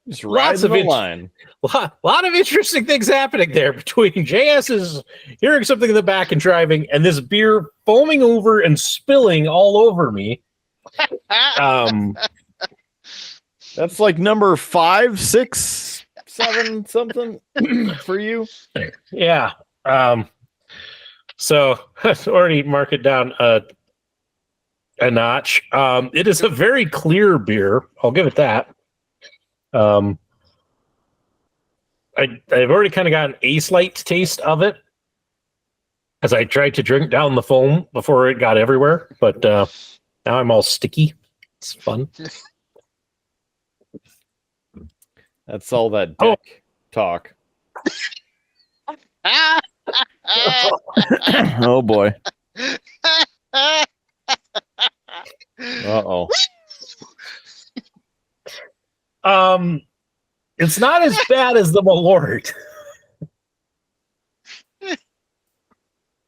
just riding the line. lot of interesting things happening there between JS is hearing something in the back and driving, and this beer foaming over and spilling all over me. That's like number 5, 6, 7, something for you. Yeah. So already mark it down a notch. It is a very clear beer. I'll give it that. I've already kind of got an a slight taste of it as I tried to drink down the foam before it got everywhere, but now I'm all sticky. It's fun. That's all that dick talk. Oh boy. Uh-oh. It's not as bad as the Malort.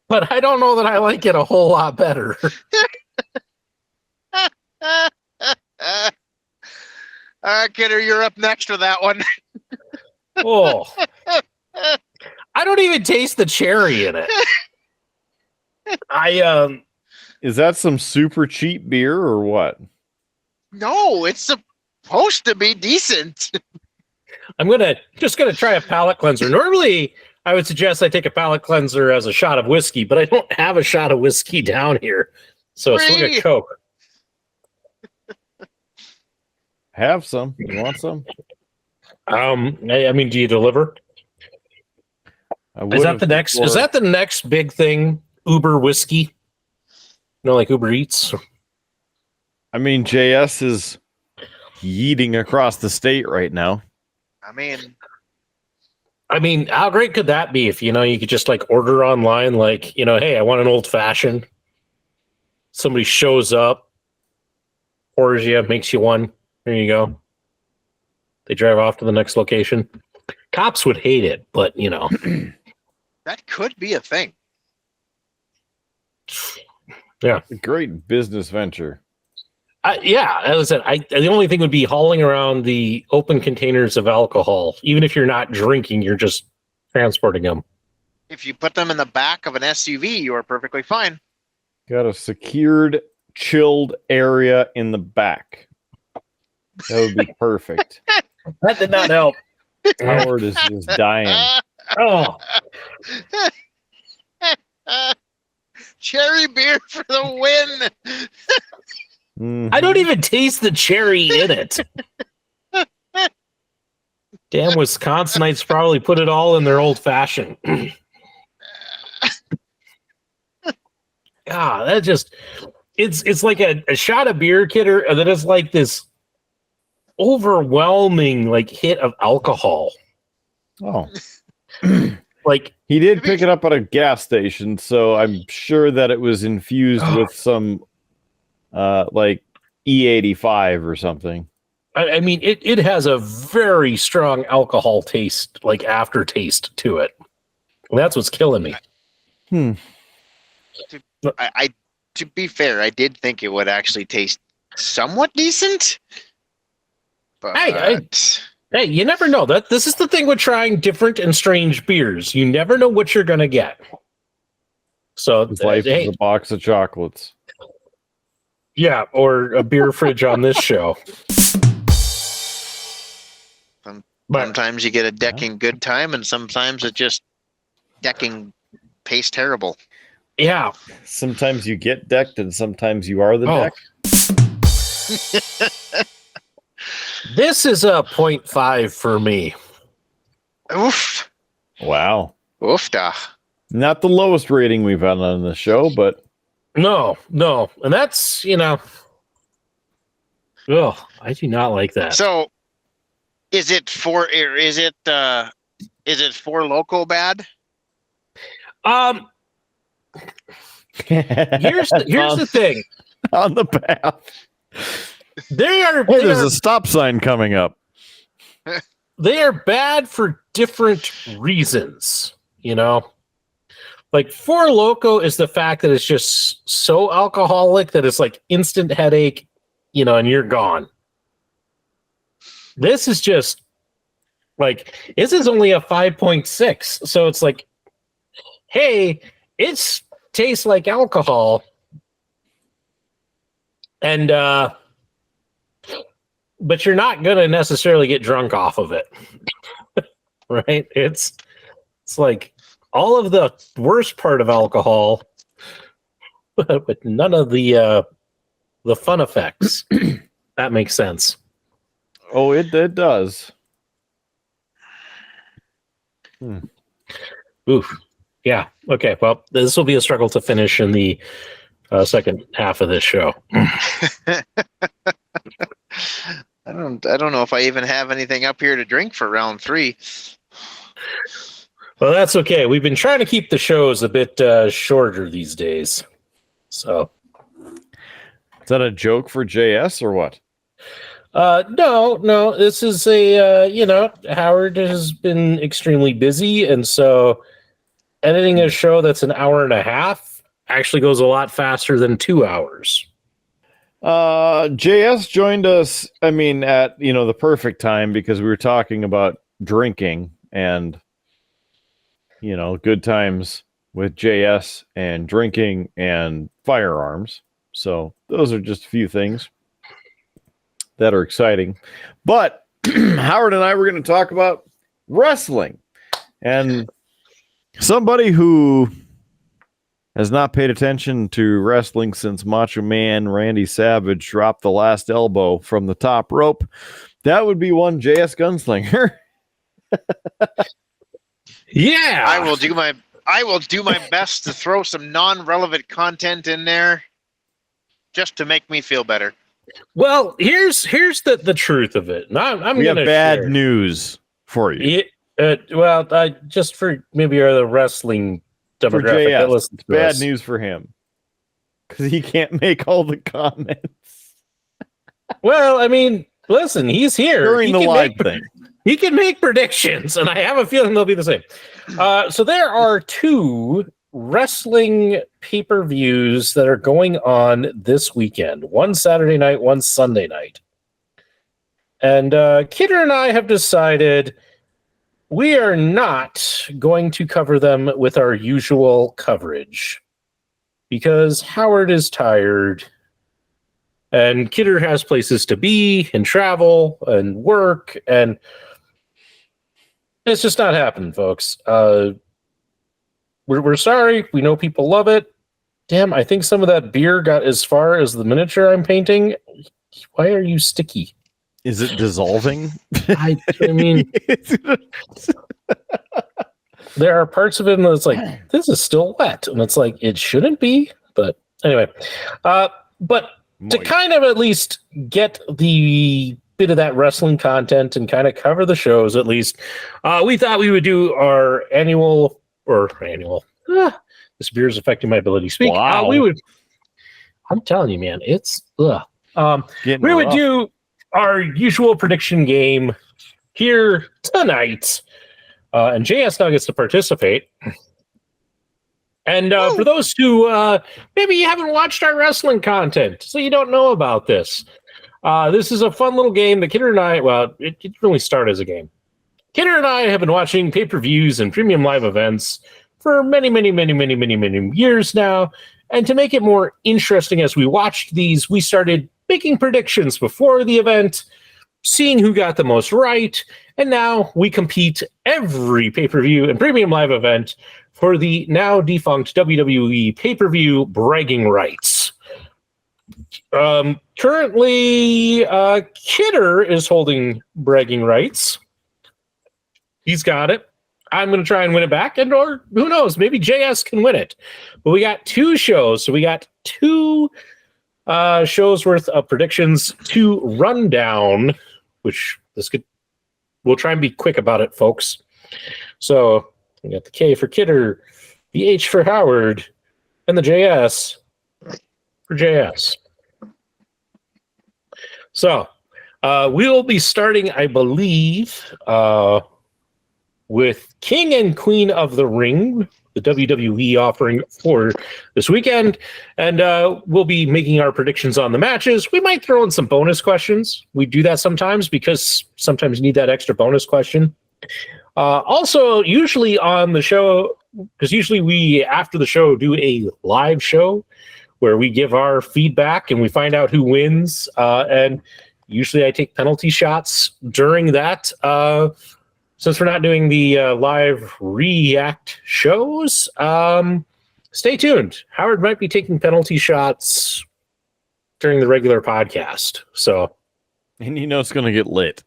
But I don't know that I like it a whole lot better. All right, Kidder, you're up next for that one. Oh. I don't even taste the cherry in it. Is that some super cheap beer or what? No, it's supposed to be decent. I'm just gonna try a palate cleanser. Normally, I would suggest I take a palate cleanser as a shot of whiskey, but I don't have a shot of whiskey down here. So a swig of Coke. Have some. You want some? I mean, do you deliver? Is that the next big thing? Uber whiskey? Like Uber Eats? I mean, JS is yeeting across the state right now. I mean, how great could that be if, you could just like order online, like, hey, I want an old fashioned. Somebody shows up, orders you, makes you one. There you go. They drive off to the next location. Cops would hate it, but, that could be a thing. Yeah. A great business venture. Yeah, as I said, the only thing would be hauling around the open containers of alcohol. Even if you're not drinking, you're just transporting them. If you put them in the back of an SUV, you are perfectly fine. Got a secured, chilled area in the back. That would be perfect. That did not help. Howard is dying. Oh. Cherry beer for the win. Mm-hmm. I don't even taste the cherry in it. Damn, Wisconsinites probably put it all in their old fashioned. That just it's like a shot of beer, Kidder, that is like this overwhelming like hit of alcohol. Oh. Like he did pick it up at a gas station, so I'm sure that it was infused with some like E85 or something. I mean, it has a very strong alcohol taste, like aftertaste to it. And that's what's killing me. To be fair, I did think it would actually taste somewhat decent. But Hey, you never know. This is the thing with trying different and strange beers. You never know what you're going to get. So Life is a box of chocolates. Yeah, or a beer fridge on this show. Sometimes you get a decking good time, and sometimes it just decking tastes terrible. Yeah. Sometimes you get decked, and sometimes you are the deck. This is a 0.5 for me. Oof. Wow. Oofda. Not the lowest rating we've had on the show, but No. And that's, I do not like that. So is it for local bad? Here's the thing. On the path. There's a stop sign coming up. They are bad for different reasons, Like Four Loko is the fact that it's just so alcoholic that it's like instant headache, and you're gone. This is just Like, this is only a 5.6. So it's like, hey, it tastes like alcohol. And, but you're not going to necessarily get drunk off of it. Right? It's like all of the worst part of alcohol, but none of the fun effects. That makes sense. Oh, it does. Oof. Yeah. Okay. Well, this will be a struggle to finish in the second half of this show. I don't know if I even have anything up here to drink for round 3. Well, that's okay. We've been trying to keep the shows a bit shorter these days. So, is that a joke for JS or what? No. This is a Howard has been extremely busy, and so editing a show that's an hour and a half actually goes a lot faster than 2 hours. JS joined us, I mean, at the perfect time, because we were talking about drinking and good times with JS and drinking and firearms. So those are just a few things that are exciting. But Howard and I were going to talk about wrestling, and somebody who has not paid attention to wrestling since Macho Man Randy Savage dropped the last elbow from the top rope, that would be one JS Gunslinger. Yeah, I will do my best to throw some non-relevant content in there just to make me feel better. Well, here's the truth of it. We have bad news for you. Just for maybe the wrestling demographic that listens to bad us. News for him, because he can't make all the comments. Well, I mean, listen, he's here during the live thing. He can make predictions, and I have a feeling they'll be the same. So there are 2 wrestling pay-per-views that are going on this weekend. One Saturday night, one Sunday night. And Kidder and I have decided we are not going to cover them with our usual coverage because Howard is tired and Kidder has places to be and travel and work, and it's just not happening, folks. We're sorry. We know people love it. Damn, I think some of that beer got as far as the miniature I'm painting. Why are you sticky? Is it dissolving? I mean, there are parts of it that's like, this is still wet. And it's like, it shouldn't be. But anyway, but to kind of at least get the bit of that wrestling content and kind of cover the shows, at least, we thought we would do our annual. This beer is affecting my ability to speak. Wow. I'm telling you, man, it's we would do our usual prediction game here tonight, and JS now gets to participate. And for those who maybe you haven't watched our wrestling content, so you don't know about this, this is a fun little game that Kidder and I, it didn't really start as a game. Kidder and I have been watching pay-per-views and premium live events for many years now. And to make it more interesting as we watched these, we started making predictions before the event, seeing who got the most right. And now we compete every pay-per-view and premium live event for the now defunct WWE pay-per-view bragging rights. Currently, Kidder is holding bragging rights. He's got it. I'm going to try and win it back, or who knows, maybe JS can win it. But we got 2 shows, so we got 2 shows worth of predictions to run down, which we'll try and be quick about it, folks. So we got the K for Kidder, the H for Howard, and the JS for JS. So we'll be starting, I believe, with King and Queen of the Ring, the WWE offering for this weekend. And we'll be making our predictions on the matches. We might throw in some bonus questions. We do that sometimes because sometimes you need that extra bonus question Also, usually on the show, because usually we, after the show, do a live show where we give our feedback and we find out who wins. And usually I take penalty shots during that. Since we're not doing the live react shows, stay tuned. Howard might be taking penalty shots during the regular podcast. So, and it's going to get lit.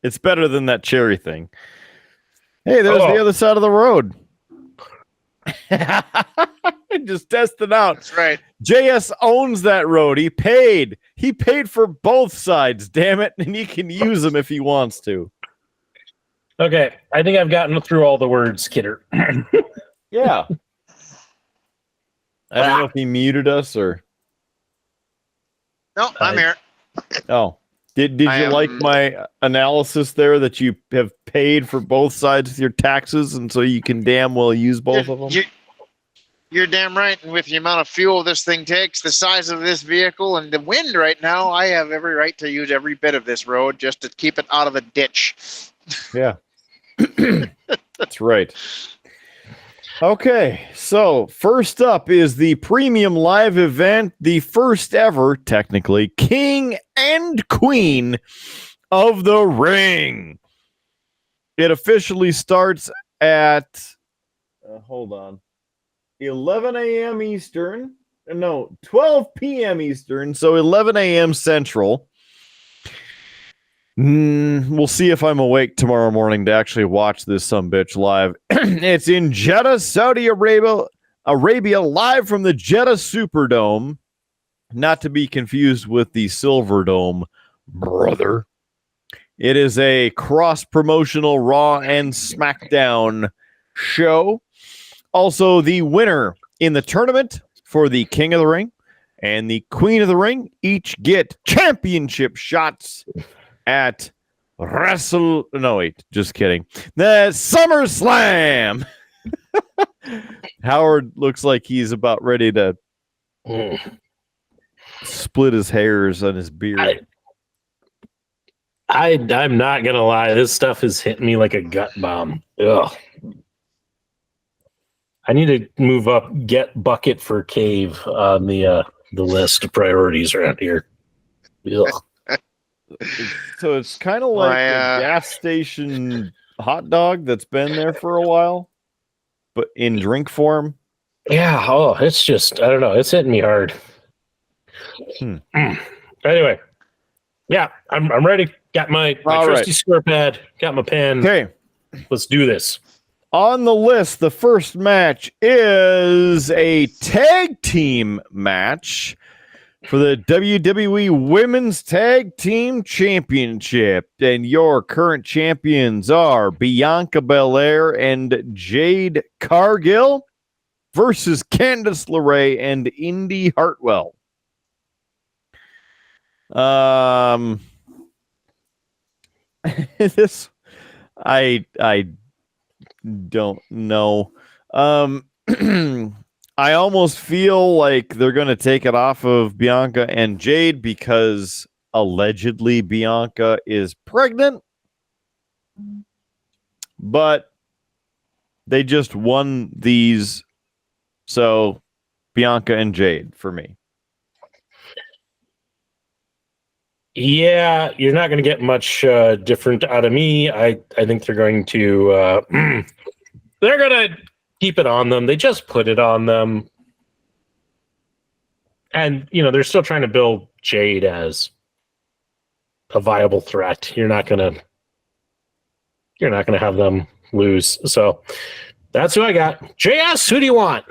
It's better than that cherry thing. Hey, there's the other side of the road. Just test it out. That's right. JS owns that road. He paid. He paid for both sides, damn it. And he can use them if he wants to. Okay. I think I've gotten through all the words, Kidder. Yeah. I don't know if he muted us or... No, I'm here. Oh. Did you like my analysis there that you have paid for both sides with your taxes and so you can damn well use both of them? You're damn right. And with the amount of fuel this thing takes, the size of this vehicle, and the wind right now, I have every right to use every bit of this road just to keep it out of the ditch. Yeah. That's right. Okay, so first up is the premium live event, the first ever, technically, King and Queen of the Ring. It officially starts at, 11 a.m. Eastern. No, 12 p.m. Eastern, so 11 a.m. Central. We'll see if I'm awake tomorrow morning to actually watch this sumbitch live. It's in Jeddah, Saudi Arabia, live from the Jeddah Superdome. Not to be confused with the Silver Dome, brother. It is a cross-promotional Raw and SmackDown show. Also, the winner in the tournament for the King of the Ring and the Queen of the Ring each get championship shots at just kidding. The SummerSlam. Howard looks like he's about ready to split his hairs on his beard. I'm not gonna lie, this stuff is hitting me like a gut bomb. Ugh. I need to move up Get Bucket for Cave on the list of priorities around here. Ugh. So it's kind of like a gas station hot dog that's been there for a while, but in drink form. Yeah. Oh, it's just, I don't know. It's hitting me hard. Anyway. Yeah, I'm ready. Got my trusty square pad. Got my pen. Okay. Let's do this. On the list, the first match is a tag team match for the WWE Women's Tag Team Championship. And your current champions are Bianca Belair and Jade Cargill versus Candice LeRae and Indy Hartwell. This I don't know. I almost feel like they're going to take it off of Bianca and Jade because allegedly Bianca is pregnant. But they just won these. So Bianca and Jade for me. Yeah, you're not going to get much different out of me. I think they're going to they're going to keep it on them. They just put it on them. And, they're still trying to build Jade as a viable threat. You're not going to have them lose. So that's who I got. JS, who do you want?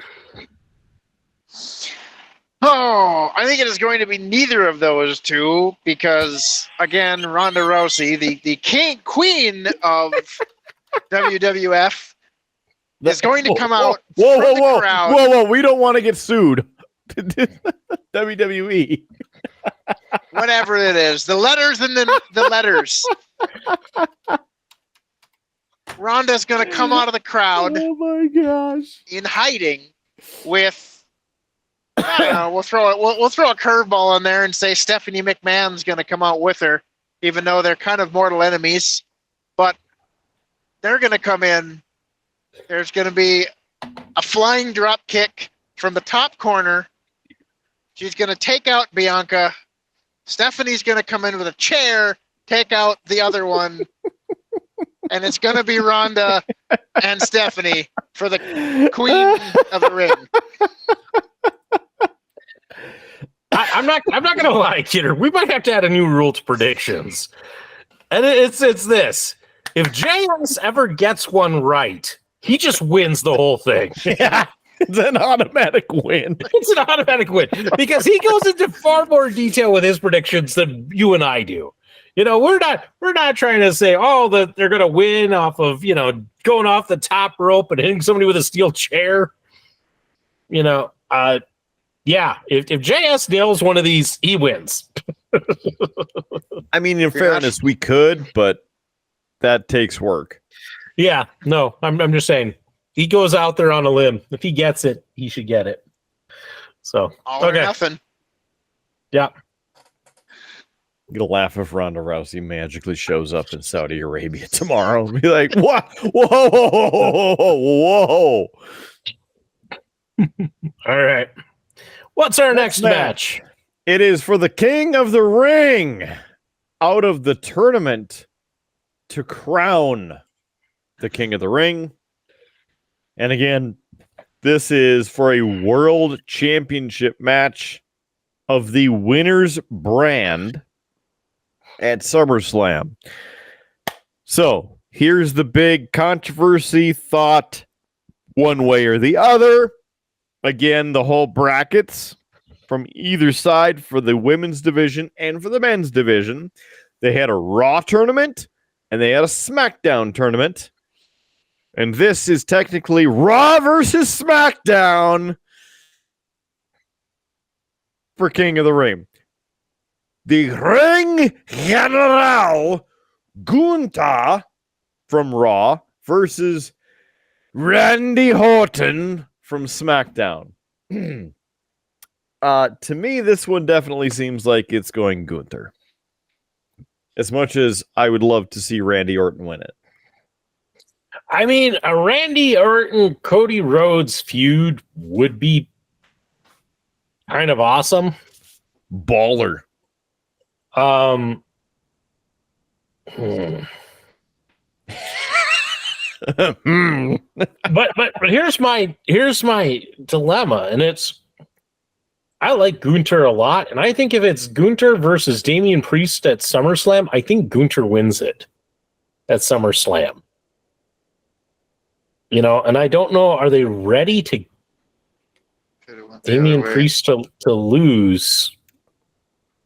Oh, I think it is going to be neither of those two because, again, Ronda Rousey, the queen of WWF, is going to come out from the crowd. Whoa, we don't want to get sued. WWE. Whatever it is. The letters and the letters. Ronda's going to come out of the crowd. Oh, my gosh. In hiding with... I don't know, we'll throw a curveball in there and say Stephanie McMahon's going to come out with her, even though they're kind of mortal enemies. But they're going to come in. There's going to be a flying drop kick from the top corner. She's going to take out Bianca. Stephanie's going to come in with a chair, take out the other one. And it's going to be Rhonda and Stephanie for the Queen of the Ring. I'm not going to lie, Kidder. We might have to add a new rule to predictions. And it's this. If JS ever gets one right, he just wins the whole thing. Yeah. It's an automatic win. It's an automatic win because he goes into far more detail with his predictions than you and I do. You know, we're not trying to say, that they're going to win off of, going off the top rope and hitting somebody with a steel chair. Yeah, if JS nails one of these, he wins. I mean, in fairness, we could, but that takes work. Yeah, no, I'm just saying. He goes out there on a limb. If he gets it, he should get it. So, all or nothing. Yeah. I'm going to laugh if Ronda Rousey magically shows up in Saudi Arabia tomorrow and be like, what? Whoa. All right. What's our next match? It is for the King of the Ring out of the tournament to crown the King of the Ring. And again, this is for a world championship match of the winner's brand at SummerSlam. So here's the big controversy thought one way or the other. Again, the whole brackets from either side for the women's division and for the men's division. They had a Raw tournament and they had a SmackDown tournament. And this is technically Raw versus SmackDown for King of the Ring. The Ring General Gunther from Raw versus Randy Orton from SmackDown. To me, this one definitely seems like it's going Gunther. As much as I would love to see Randy Orton win it. I mean, a Randy Orton Cody Rhodes feud would be kind of awesome. Baller. But here's my dilemma, and it's I like Gunther a lot, and I think if it's Gunther versus Damian Priest at SummerSlam, I think Gunther wins it at SummerSlam. And I don't know, are they ready to Damian Priest to lose?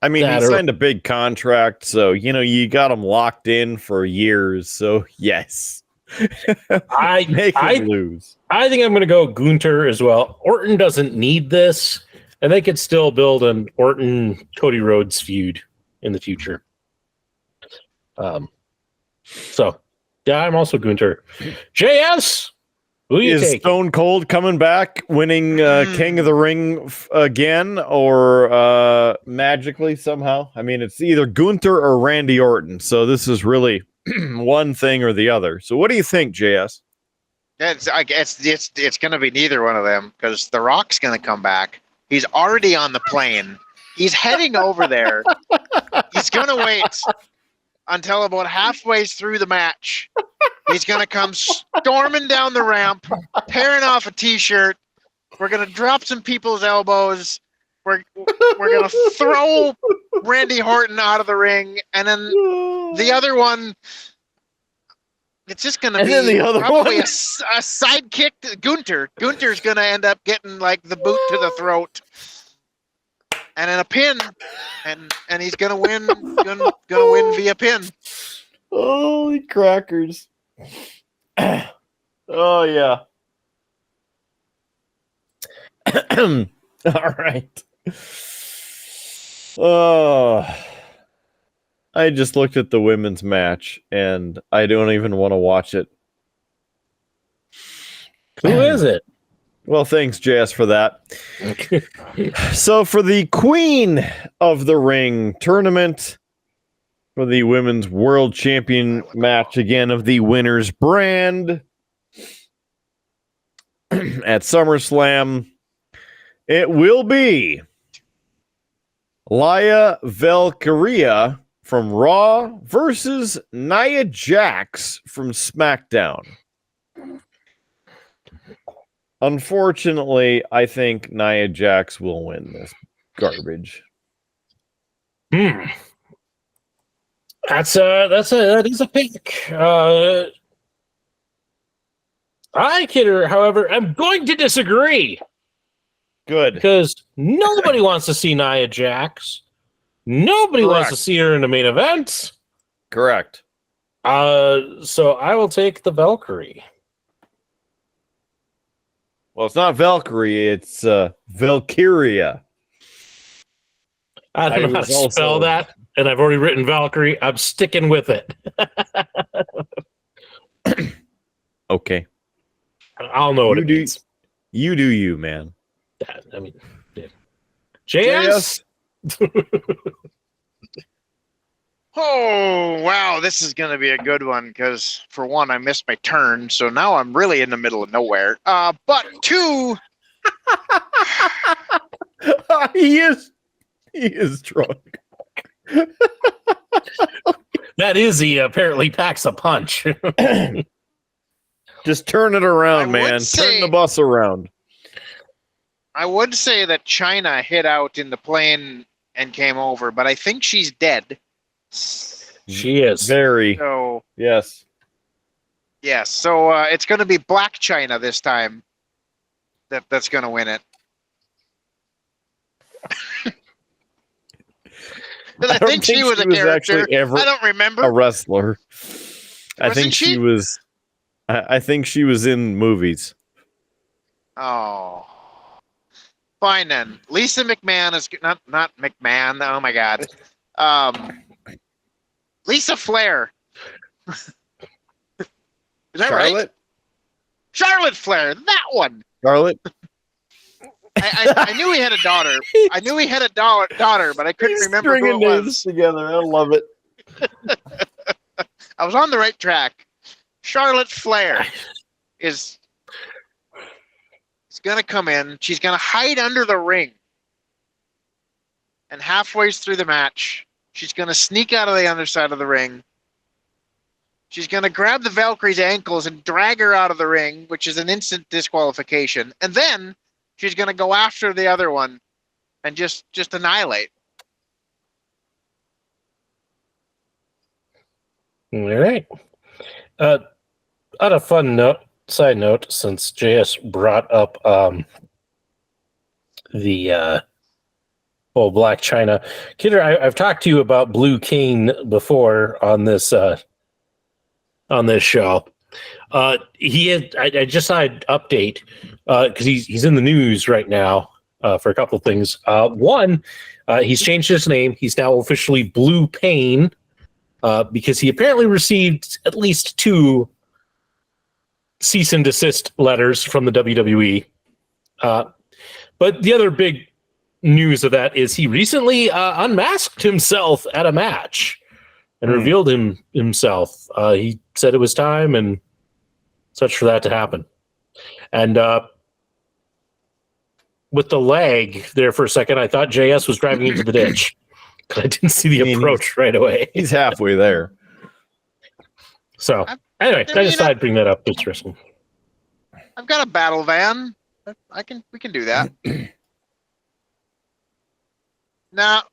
I mean, he signed a big contract, so, you got him locked in for years, so yes. Make him lose. I think I'm going to go Gunther as well. Orton doesn't need this, and they could still build an Orton-Cody Rhodes feud in the future. So, yeah, I'm also Gunther. JS, who you is take? Stone Cold coming back, winning King of the Ring again, or magically somehow? I mean, it's either Gunther or Randy Orton, so this is really one thing or the other. So, what do you think, JS? I guess it's going to be neither one of them because The Rock's going to come back. He's already on the plane. He's heading over there. He's going to wait until about halfway through the match. He's going to come storming down the ramp, tearing off a T-shirt. We're going to drop some people's elbows. We're going to throw Randy Orton out of the ring. And then the other one, it's just going to be probably a sidekick to Gunther. Gunther's going to end up getting like the boot to the throat. And then a pin, and he's gonna win. Gonna win via pin. Holy crackers! Oh yeah. All right. I just looked at the women's match, and I don't even want to watch it. Who is it? Well, thanks, JS, for that. So for the Queen of the Ring tournament, for the women's world champion match again of the winner's brand at SummerSlam. It will be Laya Valkyria from Raw versus Nia Jax from SmackDown. Unfortunately, I think Nia Jax will win this garbage. That is a pick. I, Kidder, however, I'm going to disagree. Good. Because nobody wants to see Nia Jax. Nobody wants to see her in the main event. Correct. So I will take the Valkyrie. Well, it's not Valkyrie, it's Valkyria. I don't know how to spell that, and I've already written Valkyrie. I'm sticking with it. Okay. I'll know what it means. You do you, man. I mean, yeah. JS? Oh, wow. This is going to be a good one because, for one, I missed my turn. So now I'm really in the middle of nowhere. But two. He is drunk. That is, he apparently packs a punch. Just turn it around, man. Turn the bus around. I would say that China hid out in the plane and came over, but I think she's dead. She is. Very. So, yes. Yes. So it's going to be Black China this time that's going to win it. I think she was a character. I don't remember. A wrestler. I think she was in movies. Oh. Fine then. Lisa McMahon is not McMahon. Oh my God. Lisa Flair. Is that right? Charlotte Flair. That one. Charlotte. I knew he had a daughter. I knew he had a daughter, but I couldn't remember who it was. Together. I love it. I was on the right track. Charlotte Flair is going to come in. She's going to hide under the ring. And halfway through the match, she's going to sneak out of the underside of the ring. She's going to grab the Valkyrie's ankles and drag her out of the ring, which is an instant disqualification. And then she's going to go after the other one and just annihilate. All right. On a fun side note, since JS brought up the whole Black China, Kidder, I've talked to you about Blue Cane before on this show. I just saw an update because he's in the news right now for a couple of things. One, he's changed his name. He's now officially Blue Pain because he apparently received at least 2 cease and desist letters from the WWE. But the other big news of that is he recently unmasked himself at a match and revealed himself. He said it was time and such for that to happen. And with the lag there for a second, I thought JS was driving into the ditch. I didn't see the approach right away. He's halfway there. So anyway, I just thought I'd bring that up. It's risky. I've got a battle van. We can do that.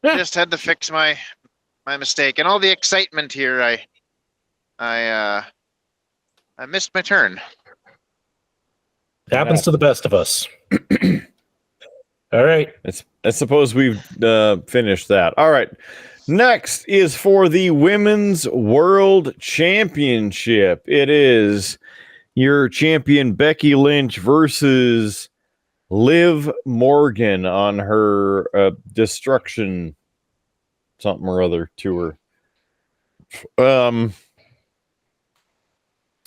Just had to fix my mistake and all the excitement here. I missed my turn. It happens to the best of us. All right. I suppose we've finished that. All right. Next is for the Women's World Championship. It is your champion Becky Lynch versus Liv Morgan on her Destruction something or other tour.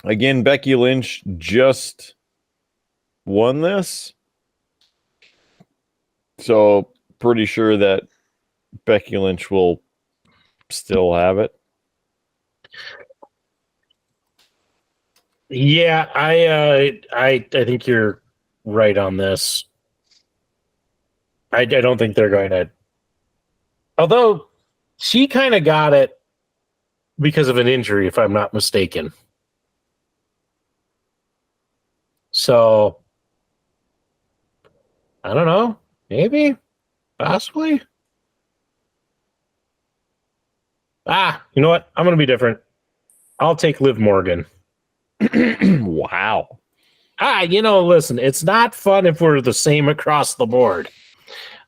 Again, Becky Lynch just won this. So pretty sure that Becky Lynch will still have it. Yeah, I think you're right on this. I don't think they're going to. Although she kind of got it because of an injury, if I'm not mistaken. So I don't know. Maybe, possibly. You know what? I'm going to be different. I'll take Liv Morgan. Wow. Listen, it's not fun if we're the same across the board.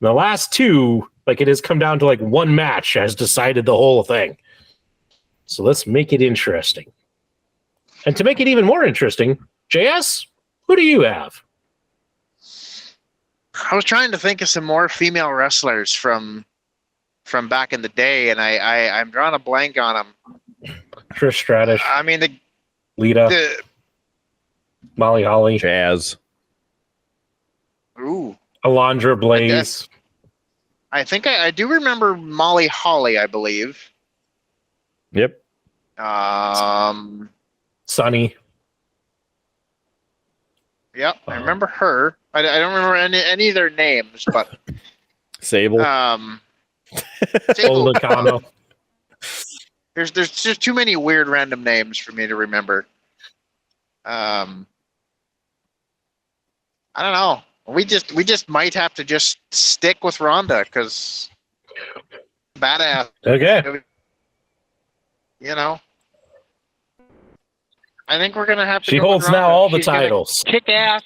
The last two, like it has come down to like one match has decided the whole thing. So let's make it interesting. And to make it even more interesting, JS, who do you have? I was trying to think of some more female wrestlers from back in the day, and I'm drawing a blank on them. Trish Stratus. I mean, Lita. Molly Holly. Jazz. Ooh. Alondra Blaze. I think I do remember Molly Holly, I believe. Yep. Sunny. Yep, I remember her. I don't remember any of their names, but Sable. Sable. Nakano. There's just too many weird random names for me to remember. I don't know. We just might have to just stick with Rhonda because badass. Okay. I think we're gonna have to. She go holds with now Rhonda. all the She's gonna titles. Kick ass.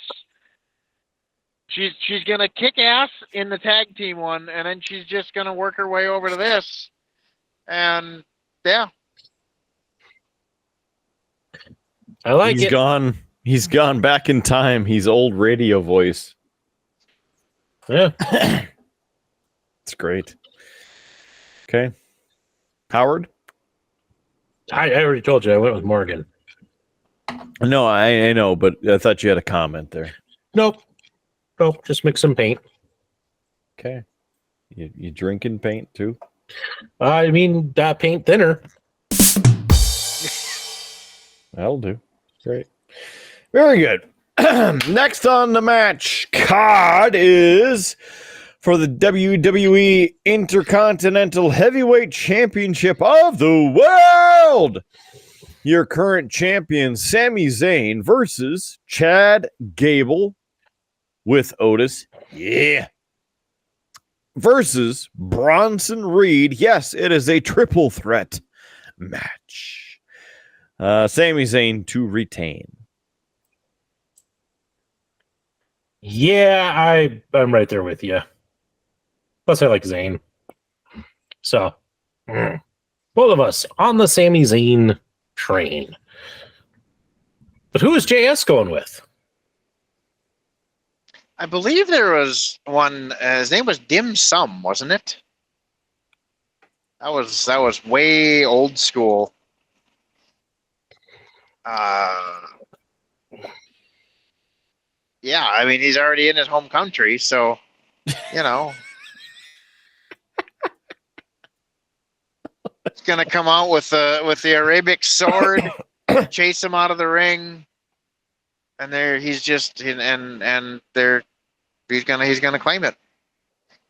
She's gonna kick ass in the tag team one, and then she's just gonna work her way over to this, and yeah. I like He's it. gone. He's gone back in time. He's old radio voice. Yeah. It's great. Okay. Howard? I already told you I went with Morgan. No, I know, but I thought you had a comment there. Nope. Just mix some paint. Okay. You drinking paint too? I mean, paint thinner. That'll do. Great. Very good. Next on the match card is for the WWE Intercontinental Heavyweight Championship of the World. Your current champion, Sami Zayn, versus Chad Gable with Otis. Yeah. Versus Bronson Reed. Yes, it is a triple threat match. Sami Zayn to retain. Yeah, I'm right there with you. Plus, I like Zayn. So, both of us on the Sami Zayn train. But who is JS going with? I believe there was one. His name was Dim Sum, wasn't it? That was way old school. Yeah, I mean he's already in his home country, so he's gonna come out with the Arabic sword, chase him out of the ring, and he's gonna claim it.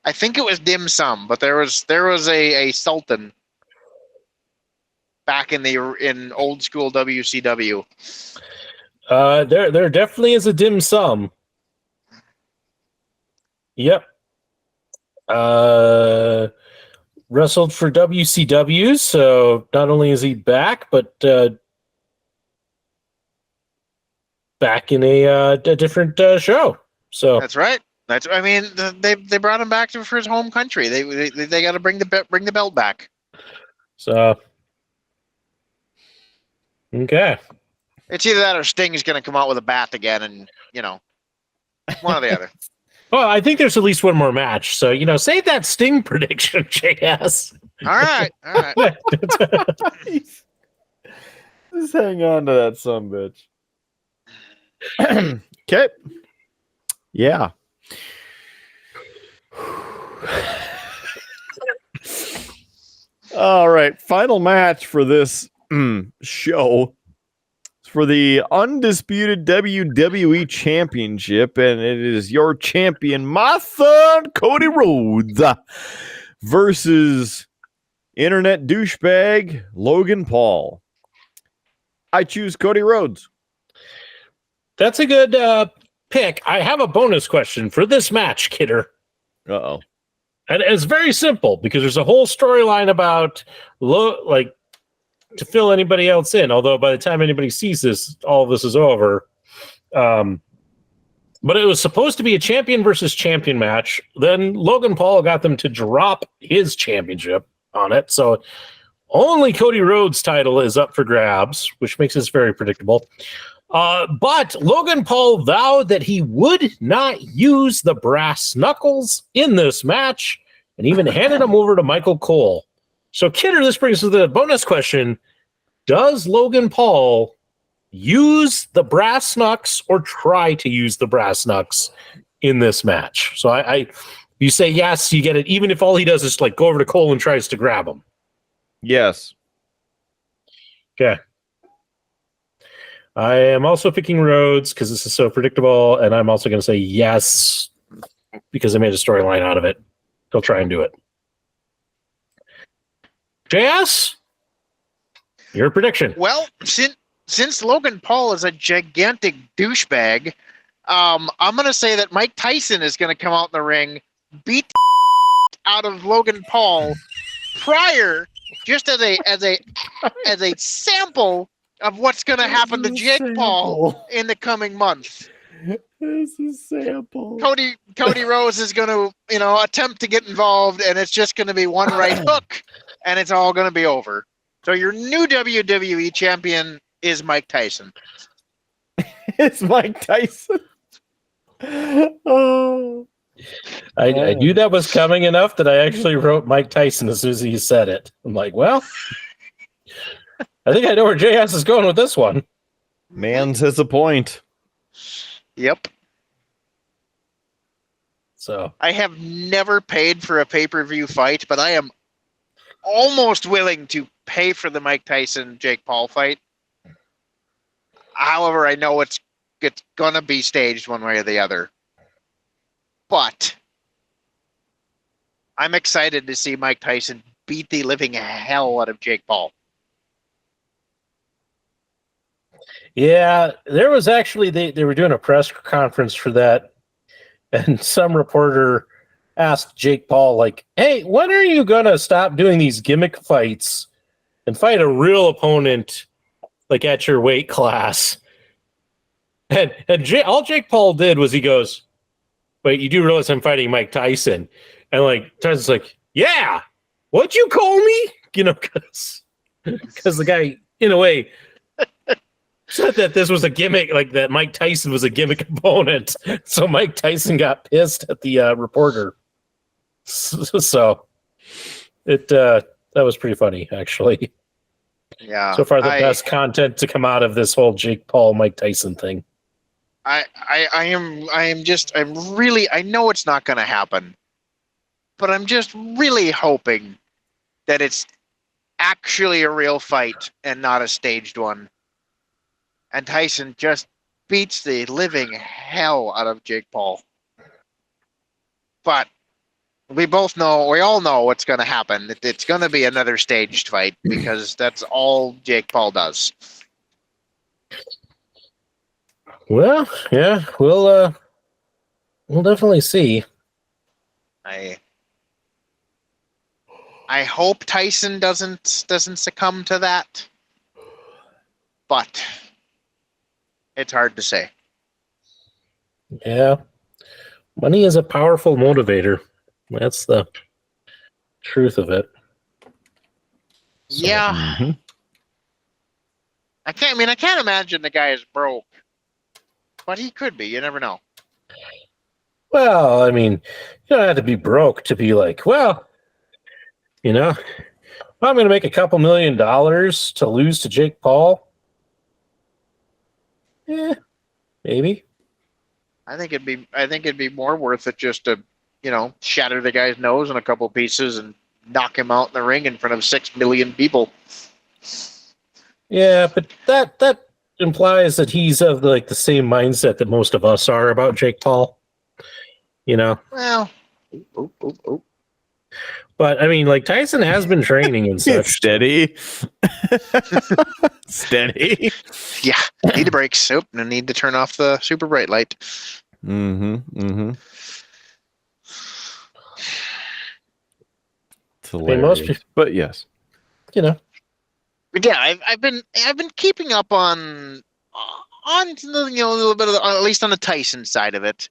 I think it was Dim Sum, but there was a Sultan back in old school WCW. There definitely is a dim sum. Yep. Wrestled for WCW, so not only is he back, but back in a different show. So That's right. They brought him back for his home country. They got to bring the belt back. So okay. It's either that or Sting's going to come out with a bat again, and one or the other. Well, I think there's at least one more match. So save that Sting prediction, JS. All right. Just hang on to that sumbitch. Okay. Yeah. All right. Final match for this show for the undisputed WWE Championship, and it is your champion, my son, Cody Rhodes, versus internet douchebag Logan Paul. I choose Cody Rhodes. That's a good pick. I have a bonus question for this match, Kidder. Uh-oh. And it's very simple because there's a whole storyline about to fill anybody else in. Although by the time anybody sees this, all of this is over. But it was supposed to be a champion versus champion match. Then Logan Paul got them to drop his championship on it. So only Cody Rhodes' title is up for grabs, which makes this very predictable. But Logan Paul vowed that he would not use the brass knuckles in this match and even handed them over to Michael Cole. So, Kidder, this brings us to the bonus question. Does Logan Paul use the brass knucks or try to use the brass knucks in this match? So you say yes, you get it, even if all he does is go over to Cole and tries to grab him. Yes. Okay. I am also picking Rhodes because this is so predictable, and I'm also going to say yes because I made a storyline out of it. He'll try and do it. JS, your prediction. Well, since Logan Paul is a gigantic douchebag, I'm going to say that Mike Tyson is going to come out in the ring, beat the out of Logan Paul prior, just as a sample of what's going to happen to Jake Paul in the coming months. This is sample. Cody Rhodes is going to, attempt to get involved, and it's just going to be one right hook, and it's all going to be over. So your new WWE champion is Mike Tyson. It's Mike Tyson. Oh. I knew that was coming enough that I actually wrote Mike Tyson as soon as he said it. I'm like, well, I think I know where JS is going with this one. Man says a point. Yep. So I have never paid for a pay-per-view fight, but I am almost willing to pay for the Mike Tyson Jake Paul fight. However, I know it's gonna be staged one way or the other. But I'm excited to see Mike Tyson beat the living hell out of Jake Paul. yeah, there was actually they were doing a press conference for that, and some reporter asked Jake Paul, hey, when are you gonna stop doing these gimmick fights and fight a real opponent at your weight class? And all Jake Paul did was he goes, wait, you do realize I'm fighting Mike Tyson? And Tyson's like, yeah, what'd you call me? Because the guy, in a way, said that this was a gimmick, that Mike Tyson was a gimmick opponent. So Mike Tyson got pissed at the reporter. So that was pretty funny, actually. Yeah. So far, the best content to come out of this whole Jake Paul, Mike Tyson thing. I know it's not going to happen, but I'm just really hoping that it's actually a real fight and not a staged one. And Tyson just beats the living hell out of Jake Paul. But we all know what's going to happen. It's going to be another staged fight because that's all Jake Paul does. Well, yeah, we'll definitely see. I hope Tyson doesn't succumb to that, but it's hard to say. Yeah, money is a powerful motivator. That's the truth of it. Yeah, I can't imagine the guy is broke, but he could be. You never know. Well, you don't have to be broke to be well, I'm going to make a couple $1 million to lose to Jake Paul. Yeah, maybe. I think it'd be more worth it just to, shatter the guy's nose in a couple pieces and knock him out in the ring in front of 6 million people. Yeah, but that implies that he's of like the same mindset that most of us are about Jake Paul. You know? Well, But I mean, like Tyson has been training and such. Steady. Steady. yeah, need the brakes. Oh, no need to turn off the super bright light. Mm-hmm. Mm-hmm. It's hilarious. most people- But yes. You know. But yeah, I've been keeping up on a little bit of at least on the Tyson side of it,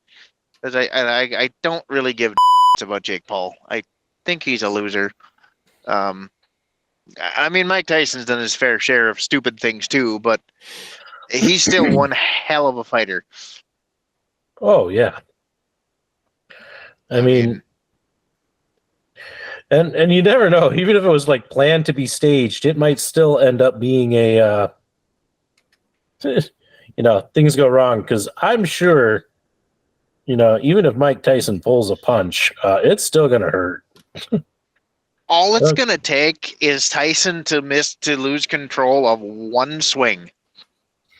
because I don't really give about Jake Paul. I think he's a loser. I mean, Mike Tyson's done his fair share of stupid things too, but he's still one hell of a fighter. Oh yeah. I mean, and you never know. Even if it was like planned to be staged, it might still end up being a things go wrong, because I'm sure, even if Mike Tyson pulls a punch, it's still gonna hurt. All it's gonna take is Tyson to lose control of one swing,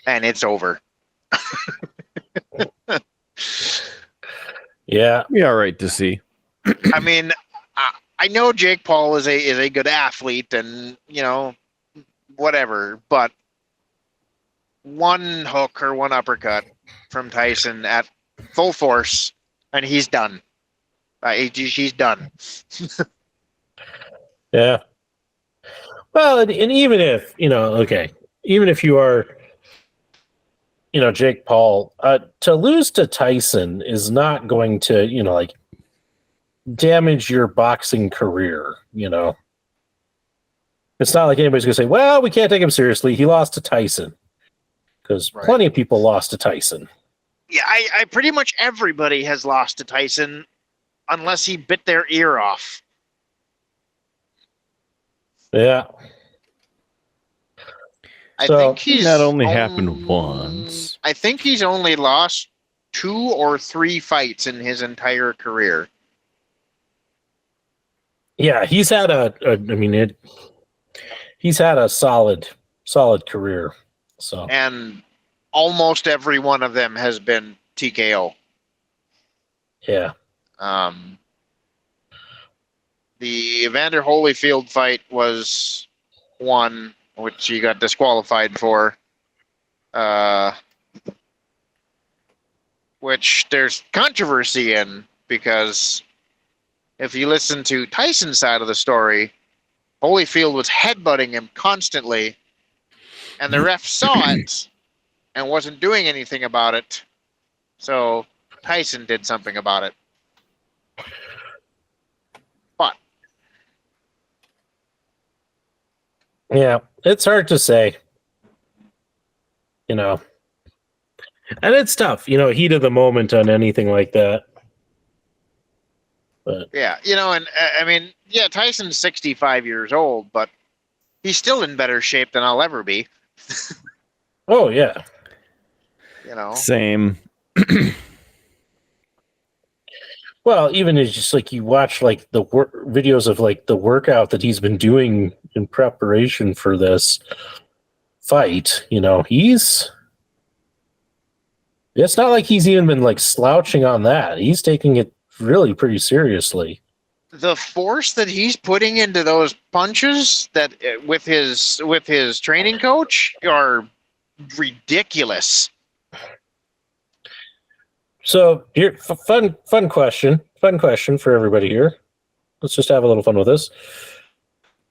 and it's over. Yeah, Be all right to see. I mean, I know Jake Paul is a good athlete, and whatever, but one hook or one uppercut from Tyson at full force, and he's done. He's done. yeah. Well, and even if even if you are, Jake Paul, to lose to Tyson is not going to, damage your boxing career. It's not like anybody's going to say, well, we can't take him seriously. He lost to Tyson. Because plenty of people lost to Tyson. Yeah, I pretty much everybody has lost to Tyson unless he bit their ear off. Yeah. I So, think he's that only happened once. I think he's only lost 2 or 3 fights in his entire career. Yeah, he's had he's had a solid career. So, And almost every one of them has been TKO. yeah. The Evander Holyfield fight was one which he got disqualified for. Which there's controversy in, because if you listen to Tyson's side of the story, Holyfield was headbutting him constantly, and the ref saw it and wasn't doing anything about it. So Tyson did something about it. But Yeah, it's hard to say. And it's tough, heat of the moment on anything like that. But yeah, and I mean, yeah, Tyson's 65 years old, but he's still in better shape than I'll ever be. oh yeah. Same. Well, even as just like you watch like the videos of like the workout that he's been doing in preparation for this fight, it's not like he's even been like slouching on that. He's taking it really pretty seriously. The force that he's putting into those punches that with his training coach are ridiculous. So here, fun question for everybody here. Let's just have a little fun with this.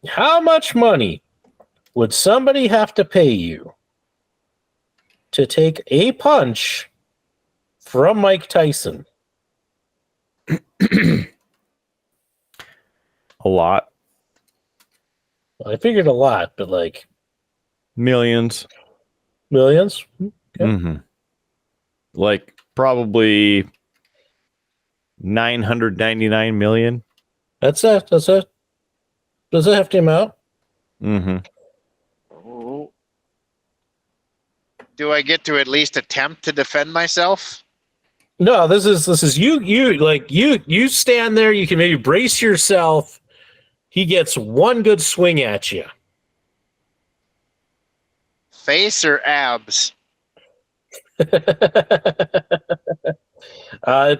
How much money would somebody have to pay you to take a punch from Mike Tyson? A lot. I figured a lot, but like Millions. millions? Okay. Mm-hmm. Like probably 999 million. That's a hefty amount. Mm-hmm. Do I get to at least attempt to defend myself? No, this is you stand there, you can maybe brace yourself. He gets one good swing at you. face or abs? It'd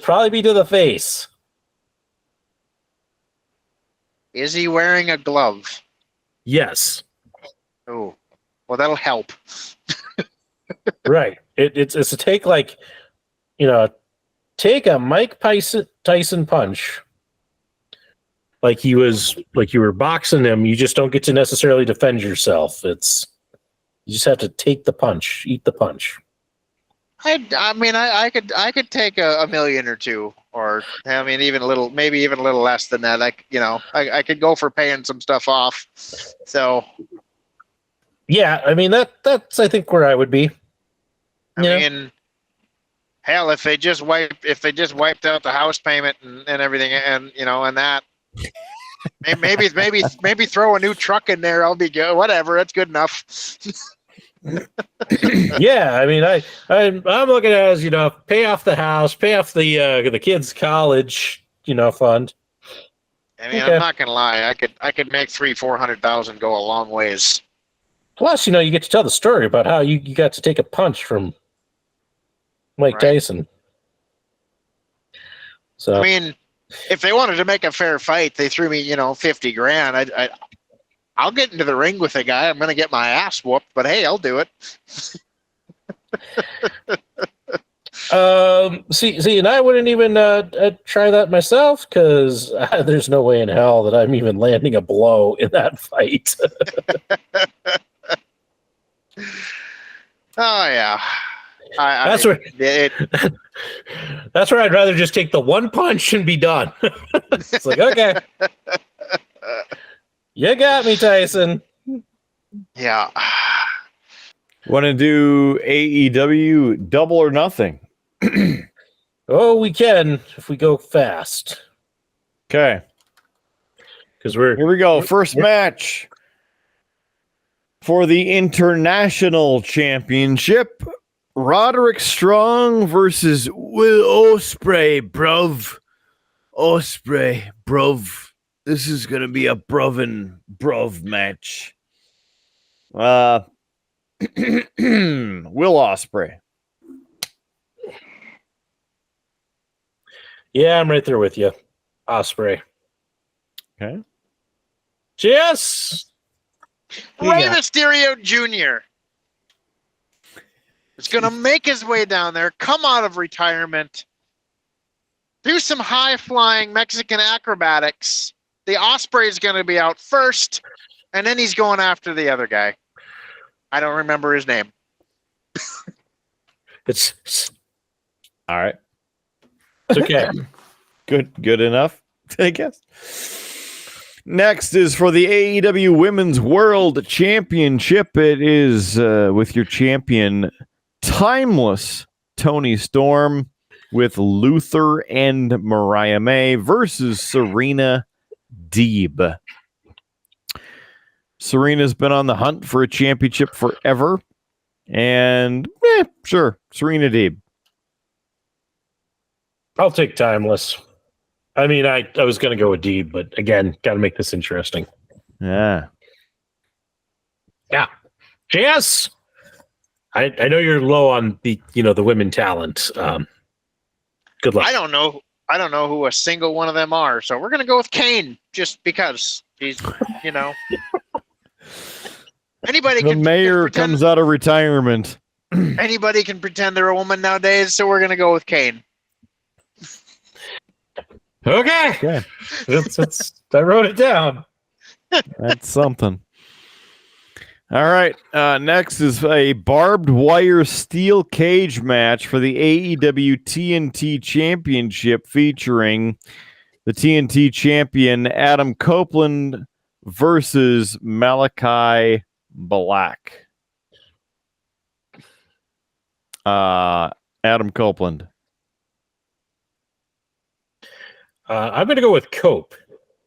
probably be to the face. Is he wearing a glove? Yes. Oh, well, that'll help. Right. It's to take take a Mike Tyson punch. Like you were boxing him. You just don't get to necessarily defend yourself. You just have to take the punch, eat the punch. I could take a million or two, or even maybe even a little less than that. I could go for paying some stuff off. So yeah, that's I think where I would be. Hell, if they just wiped out the house payment and everything, and that, maybe throw a new truck in there. I'll be good. Whatever, that's good enough. Yeah, I'm looking at it as pay off the house, pay off the kids' college fund. Okay. I'm not gonna lie, I could make $300,000-$400,000 go a long ways. Plus, you get to tell the story about how you got to take a punch from Mike Tyson. So if they wanted to make a fair fight, they threw me $50,000. I'll get into the ring with a guy. I'm going to get my ass whooped, but hey, I'll do it. See, and I wouldn't even try that myself because there's no way in hell that I'm even landing a blow in that fight. Oh yeah, that's where I'd rather just take the one punch and be done. It's like, okay. You got me, Tyson. Yeah. Want to do AEW Double or Nothing? Oh, we can if we go fast. Okay. Because here we go. First match for the International Championship. Roderick Strong versus Will Ospreay, bruv. Ospreay, bruv. This is going to be a bruv match. Will Ospreay. Yeah, I'm right there with you. Ospreay. Okay. JS. Rey Mysterio Jr. is going to make his way down there, come out of retirement, do some high-flying Mexican acrobatics. The Ospreay is going to be out first, and then he's going after the other guy. I don't remember his name. It's all right. It's okay. Good enough, I guess. Next is for the AEW Women's World Championship. It is with your champion, Timeless Toni Storm, with Luther and Mariah May versus Serena Deeb. Serena's been on the hunt for a championship forever. And, sure, Serena Deeb. I'll take Timeless. I was going to go with Deeb, but again, got to make this interesting. Yeah. Yeah. JS, I know you're low on the women talent. Good luck. I don't know who a single one of them are, so we're going to go with Kane just because he's, anybody the can mayor pretend, comes out of retirement. Anybody can pretend they're a woman nowadays, so we're going to go with Kane. Okay. I wrote it down. That's something. All right. Next is a barbed wire steel cage match for the AEW TNT Championship featuring the TNT champion Adam Copeland versus Malachi Black. Adam Copeland. I'm going to go with Cope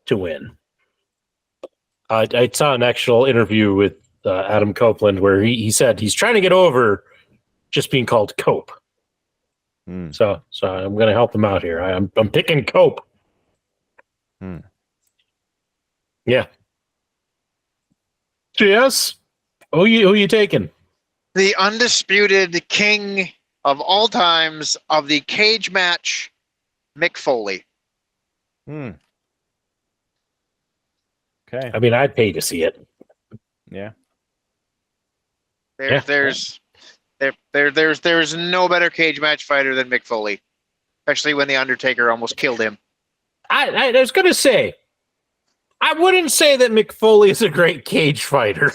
to win. I saw an actual interview with Adam Copeland where he said he's trying to get over just being called Cope. So I'm going to help him out here. I'm picking Cope. Yeah. JS, who you taking? the undisputed king of all times of the cage match, Mick Foley. Okay. I mean, I'd pay to see it. Yeah. There's no better cage match fighter than Mick Foley, especially when the Undertaker almost killed him. I was going to say, I wouldn't say that Mick Foley is a great cage fighter.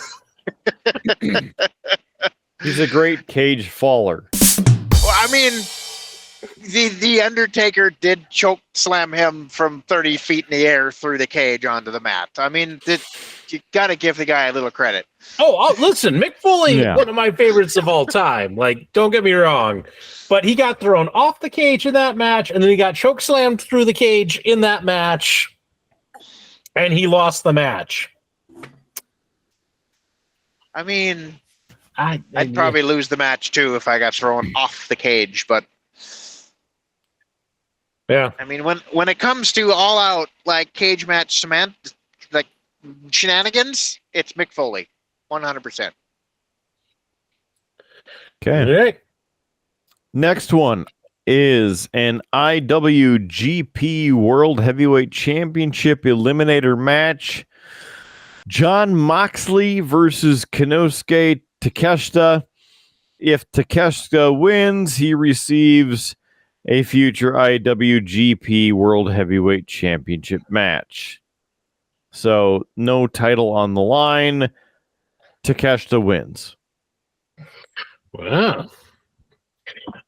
He's a great cage faller. Well, I mean, the Undertaker did choke slam him from 30 feet in the air through the cage onto the mat. I mean, you got to give the guy a little credit. Oh, listen, Mick Foley, one of my favorites of all time. Like, don't get me wrong, but he got thrown off the cage in that match, and then he got choke slammed through the cage in that match, and he lost the match. I mean, I'd probably lose the match too if I got thrown off the cage, but yeah. I mean, when it comes to all out like cage match like shenanigans, it's Mick Foley, 100%. Okay. Next one is an IWGP World Heavyweight Championship Eliminator match. John Moxley versus Konosuke Takeshita. If Takeshita wins, he receives a future IWGP World Heavyweight Championship match. So no title on the line. Takeshita wins. Wow.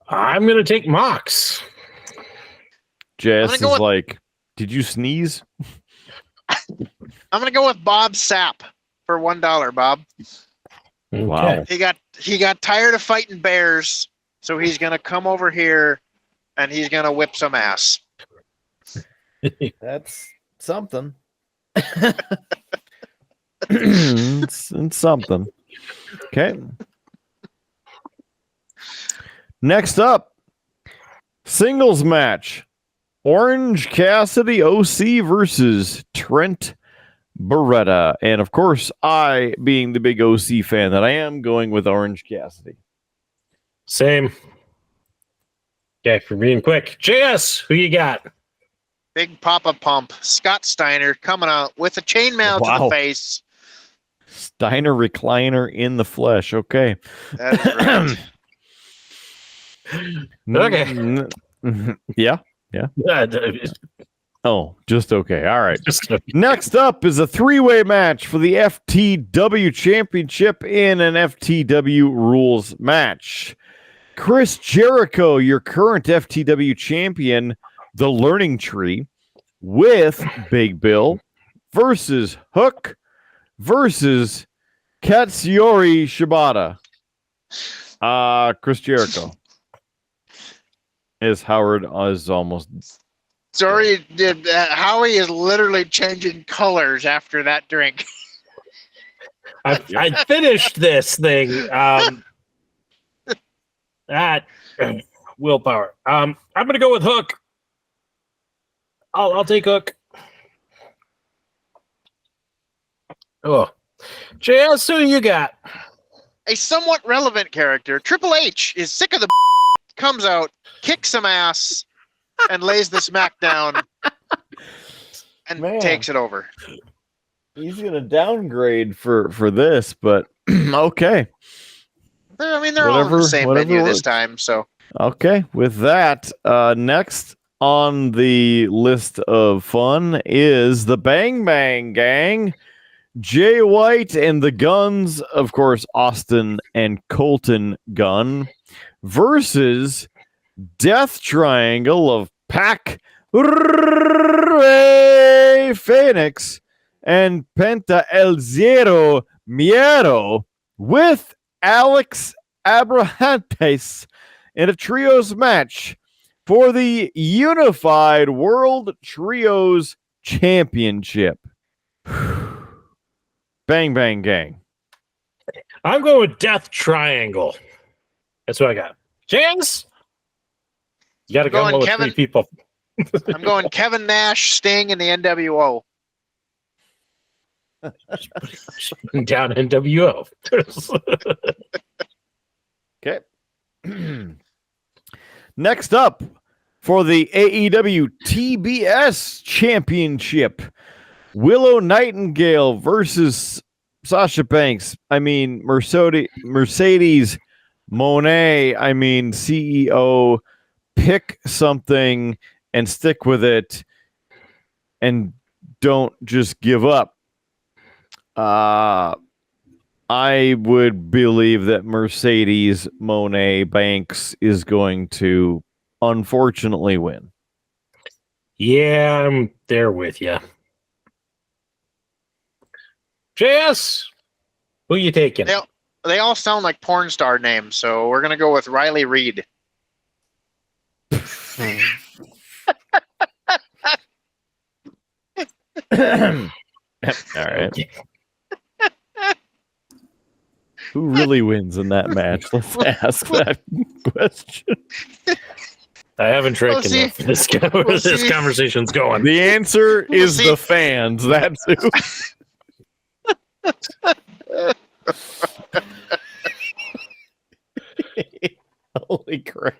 I'm going to take Mox. JS is like, did you sneeze? I'm going to go with Bob Sapp for $1, Bob. Okay. Wow. He got tired of fighting bears, so he's going to come over here and he's going to whip some ass. That's something. it's something. Okay. Next up, singles match. Orange Cassidy OC versus Trent Beretta. And of course, I, being the big OC fan that I am, going with Orange Cassidy. Same. Okay, for being quick. JS, who you got? Big Papa Pump, Scott Steiner coming out with a chainmail to the face. Steiner recliner in the flesh. Okay. That's right. Okay. Yeah. Oh, just okay. All right. Next up is a three-way match for the FTW Championship in an FTW rules match. Chris Jericho, your current FTW champion, the Learning Tree, with Big Bill versus Hook versus Katsuyori Shibata. Chris Jericho. Is Howard is almost sorry, Howie is literally changing colors after that drink. I finished this thing. That willpower. I'm gonna go with Hook. I'll take Hook. Oh, JS, who you got? A somewhat relevant character, Triple H, is sick of the comes out, kicks some ass, and lays the smack down and takes it over. He's gonna downgrade for this, but okay. I mean, they're all in the same venue this time, so okay. With that, next on the list of fun is the Bang Bang Gang. Jay White and the Guns, of course, Austin and Colton Gunn, versus Death Triangle of Pac Rey Phoenix and Penta El Zero Miedo with Alex Abrahantes in a trios match for the Unified World Trios Championship. Bang Bang Gang. I'm going with Death Triangle. That's what I got. James, you got to go with three people. I'm going Kevin Nash, Sting, and the NWO. Down NWO. Okay. Next up for the AEW TBS Championship, Willow Nightingale versus Sasha Banks. I mean, Mercedes Monet. I mean, CEO. Pick something and stick with it, and don't just give up. I would believe that Mercedes Monet Banks is going to unfortunately win. Yeah, I'm there with you. JS, who you taking? They all sound like porn star names, so we're gonna go with Riley Reid. All right. Who really wins in that match? Let's ask that question. I haven't drank enough. This conversation's going. The answer is the fans. That's who. Holy crap.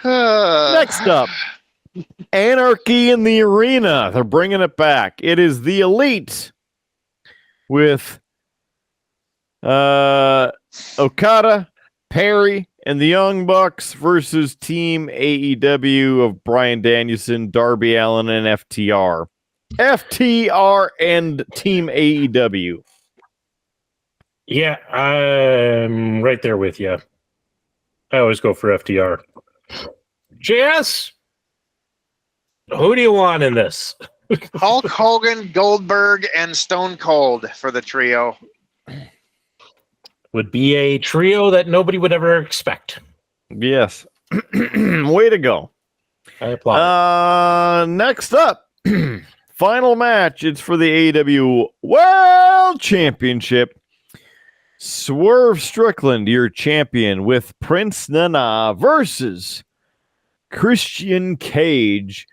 Next up, Anarchy in the Arena. They're bringing it back. It is the Elite with Okada, Perry, and the Young Bucks versus Team AEW of Bryan Danielson, Darby Allin, and FTR. FTR and Team AEW. Yeah, I'm right there with you. I always go for FTR. JS, who do you want in this? Hulk Hogan, Goldberg, and Stone Cold for the trio. Would be a trio that nobody would ever expect. Yes. Way to go. I applaud. Next up, final match. It's for the AEW World Championship. Swerve Strickland, your champion, with Prince Nana versus Christian Cage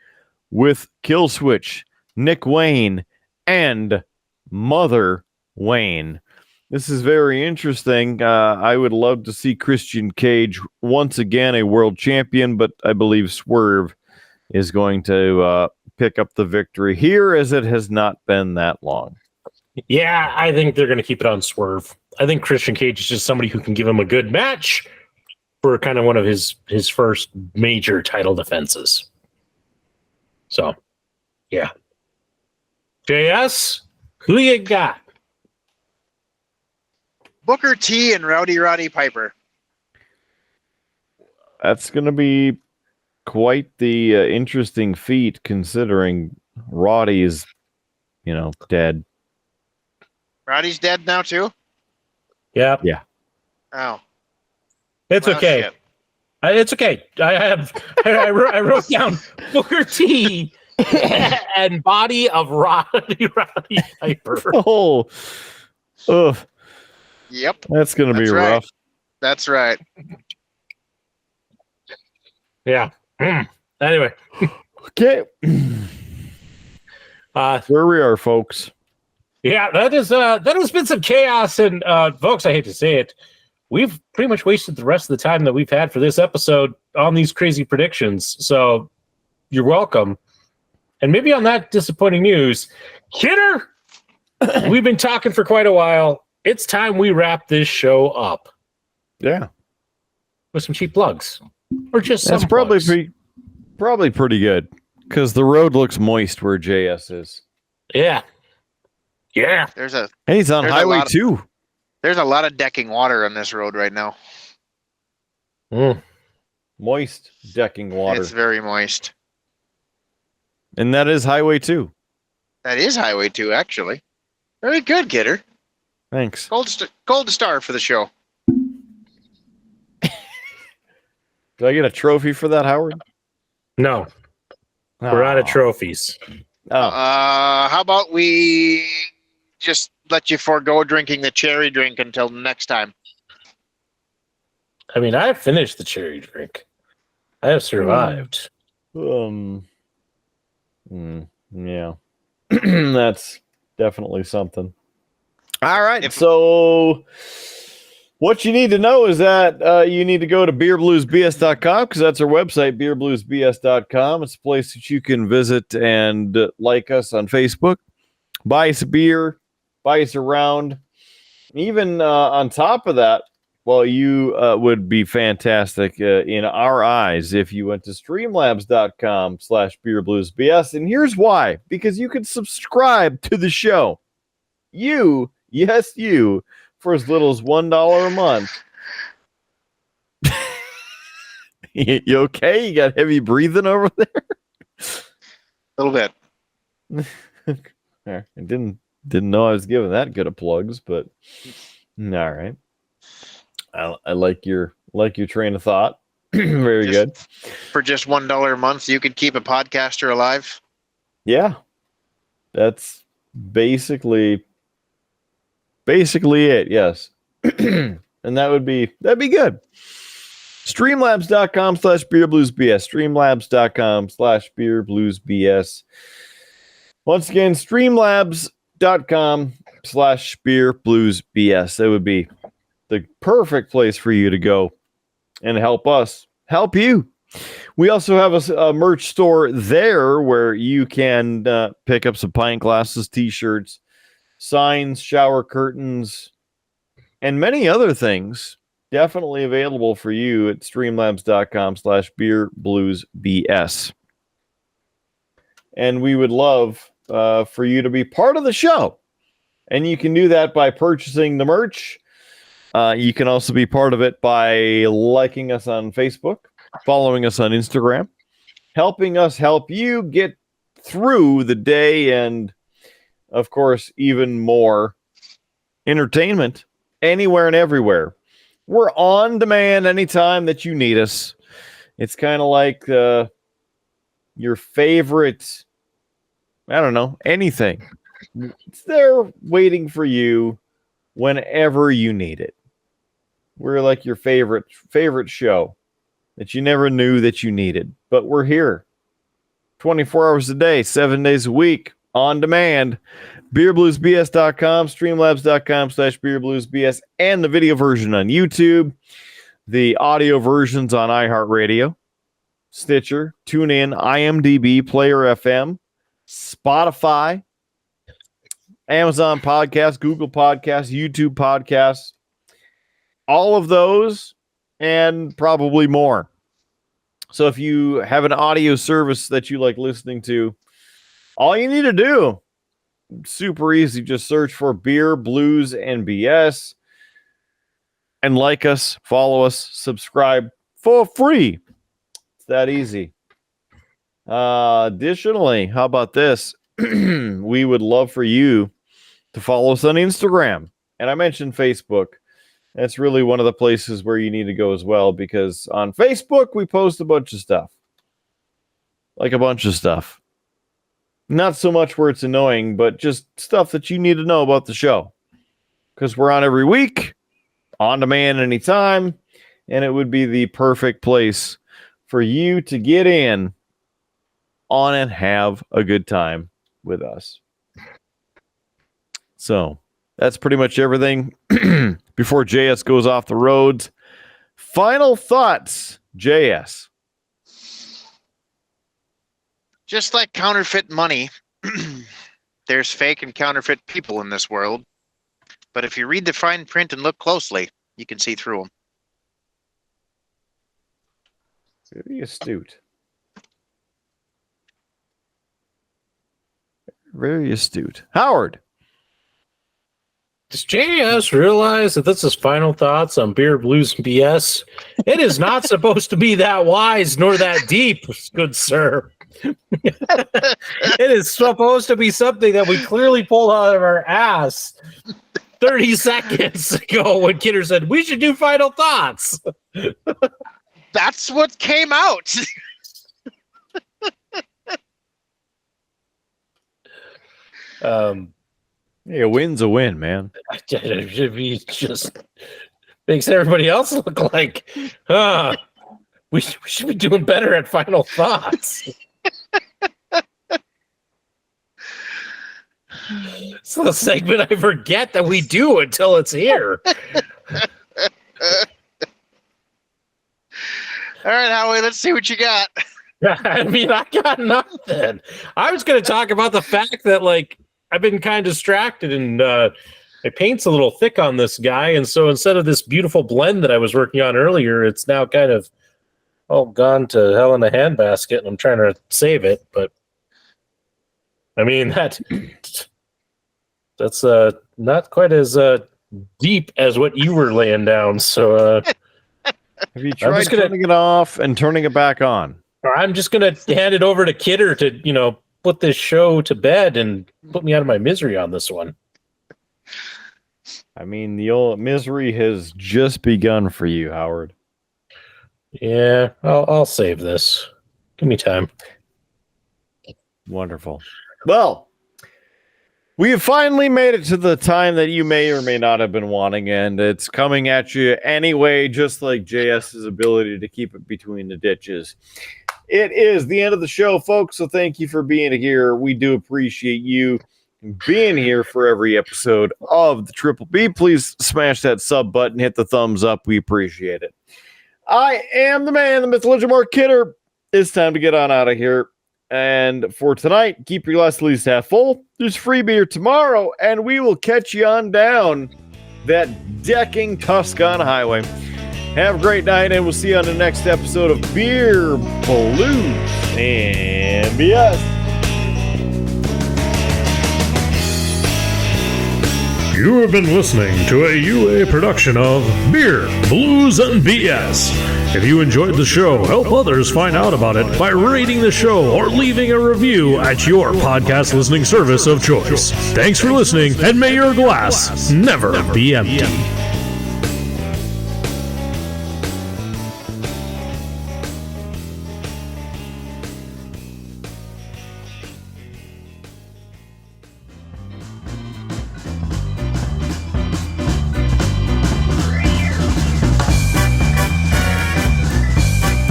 with Killswitch, Nick Wayne, and Mother Wayne. This is very interesting. I would love to see Christian Cage once again a world champion, but I believe Swerve is going to pick up the victory here, as it has not been that long. Yeah, I think they're going to keep it on Swerve. I think Christian Cage is just somebody who can give him a good match for kind of one of his first major title defenses. So, yeah. JS, who you got? Booker T and Rowdy Piper. That's going to be quite the interesting feat, considering Roddy is, dead. Roddy's dead now too? Yeah. Oh. It's okay. Shit. It's okay. I wrote down Booker T and body of Roddy Piper. Oh. Ugh. Yep. That's going to be right. rough. That's right. Yeah. Anyway. Okay. Where we are, folks. Yeah, that has been some chaos, and folks, I hate to say it, we've pretty much wasted the rest of the time that we've had for this episode on these crazy predictions. So you're welcome. And maybe on that disappointing news, Kidder, we've been talking for quite a while. It's time we wrap this show up. Yeah. With some cheap plugs. Or just That's some probably plugs. probably pretty good, because the road looks moist where JS is. Yeah. Yeah. And he's on Highway 2. There's a lot of decking water on this road right now. Moist decking water. It's very moist. And that is Highway 2. That is Highway 2, actually. Very good, Kidder. Thanks. Gold star for the show. Do I get a trophy for that, Howard? No. We're out of trophies. Oh. How about we just let you forego drinking the cherry drink until next time? I mean, I have finished the cherry drink. I have survived. Yeah. That's definitely something. All right. So What you need to know is that you need to go to beerbluesbs.com because that's our website, beerbluesbs.com. It's a place that you can visit and like us on Facebook, buy us a beer, buy us a round. Even on top of that, well, you would be fantastic in our eyes if you went to streamlabs.com/beerbluesbs. And here's why. Because you can subscribe to the show. You, yes, you, for as little as $1 a month. You okay? You got heavy breathing over there? A little bit. I didn't know I was giving that good of plugs, but all right. I like your train of thought. Very good. For just $1 a month, you could keep a podcaster alive. Yeah, that's basically it. Yes, and that'd be good. Streamlabs.com/beerbluesbs. Streamlabs.com/beerbluesbs. Once again, streamlabs.com/beerbluesbs. That would be the perfect place for you to go and help us help you. We also have a merch store there where you can pick up some pint glasses, t-shirts, signs, shower curtains, and many other things. Definitely available for you at streamlabs.com/beerbluesbs. And we would love for you to be part of the show. And you can do that by purchasing the merch. You can also be part of it by liking us on Facebook, following us on Instagram, helping us help you get through the day, and, of course, even more entertainment anywhere and everywhere. We're on demand anytime that you need us. It's kind of like your favorite, I don't know, anything. It's there waiting for you whenever you need it. We're like your favorite show that you never knew that you needed, but we're here 24 hours a day, 7 days a week, on demand. beerbluesbs.com, streamlabs.com/beerbluesbs, and the video version on YouTube, the audio versions on iHeartRadio, Stitcher, TuneIn, IMDb, Player FM, Spotify, Amazon Podcasts, Google Podcasts, YouTube Podcasts, all of those and probably more. So if you have an audio service that you like listening to, all you need to do, super easy, just search for Beer, Blues, and BS and like us, follow us, subscribe for free. It's that easy. Additionally, how about this? We would love for you to follow us on Instagram. And I mentioned Facebook. That's really one of the places where you need to go as well, because on Facebook, we post a bunch of stuff. Like a bunch of stuff. Not so much where it's annoying, but just stuff that you need to know about the show. Because we're on every week, on demand anytime, and it would be the perfect place for you to get in on and have a good time with us. So that's pretty much everything before JS goes off the roads. Final thoughts, JS. Just like counterfeit money, there's fake and counterfeit people in this world. But if you read the fine print and look closely, you can see through them. Very astute. Very astute. Howard. Does JS realize that this is final thoughts on Beer, Blues, and BS? It is not supposed to be that wise nor that deep, good sir. It is supposed to be something that we clearly pulled out of our ass 30 seconds ago when Kidder said, we should do final thoughts. That's what came out. Hey, a win's a win, man. It should be just makes everybody else look like, we should be doing better at final thoughts. It's the segment I forget that we do until it's here. right, Howie, let's see what you got. I mean, I got nothing. I was going to talk about the fact that, like, I've been kind of distracted and my paint's a little thick on this guy. And so instead of this beautiful blend that I was working on earlier, it's now kind of all gone to hell in a handbasket, and I'm trying to save it. But I mean, that's not quite as deep as what you were laying down. So have you tried turning it off and turning it back on? I'm just going to hand it over to Kidder to, put this show to bed and put me out of my misery on this one. I mean, the old misery has just begun for you, Howard. Yeah, I'll save this. Give me time. Wonderful. Well, we have finally made it to the time that you may or may not have been wanting, and it's coming at you anyway, just like JS's ability to keep it between the ditches. It is the end of the show, folks, so thank you for being here. We do appreciate you being here for every episode of the Triple B. Please smash that sub button, hit the thumbs up. We appreciate it. I am the man, the myth, legend, Mark Kidder. It's time to get on out of here. And for tonight, keep your glass at least half full. There's free beer tomorrow, and we will catch you on down that decking Tuscan highway. Have a great night, and we'll see you on the next episode of Beer, Blues, and BS. You have been listening to a UA production of Beer, Blues, and BS. If you enjoyed the show, help others find out about it by rating the show or leaving a review at your podcast listening service of choice. Thanks for listening, and may your glass never be empty.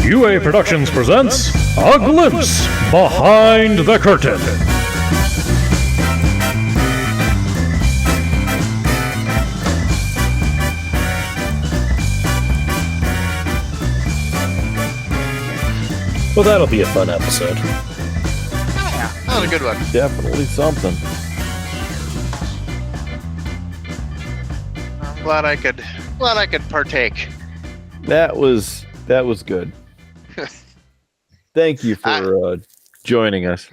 UA Productions presents A Glimpse Behind the Curtain. Well, that'll be a fun episode. Yeah, that was a good one. Definitely something. I'm glad I could partake. That was good. Thank you for joining us.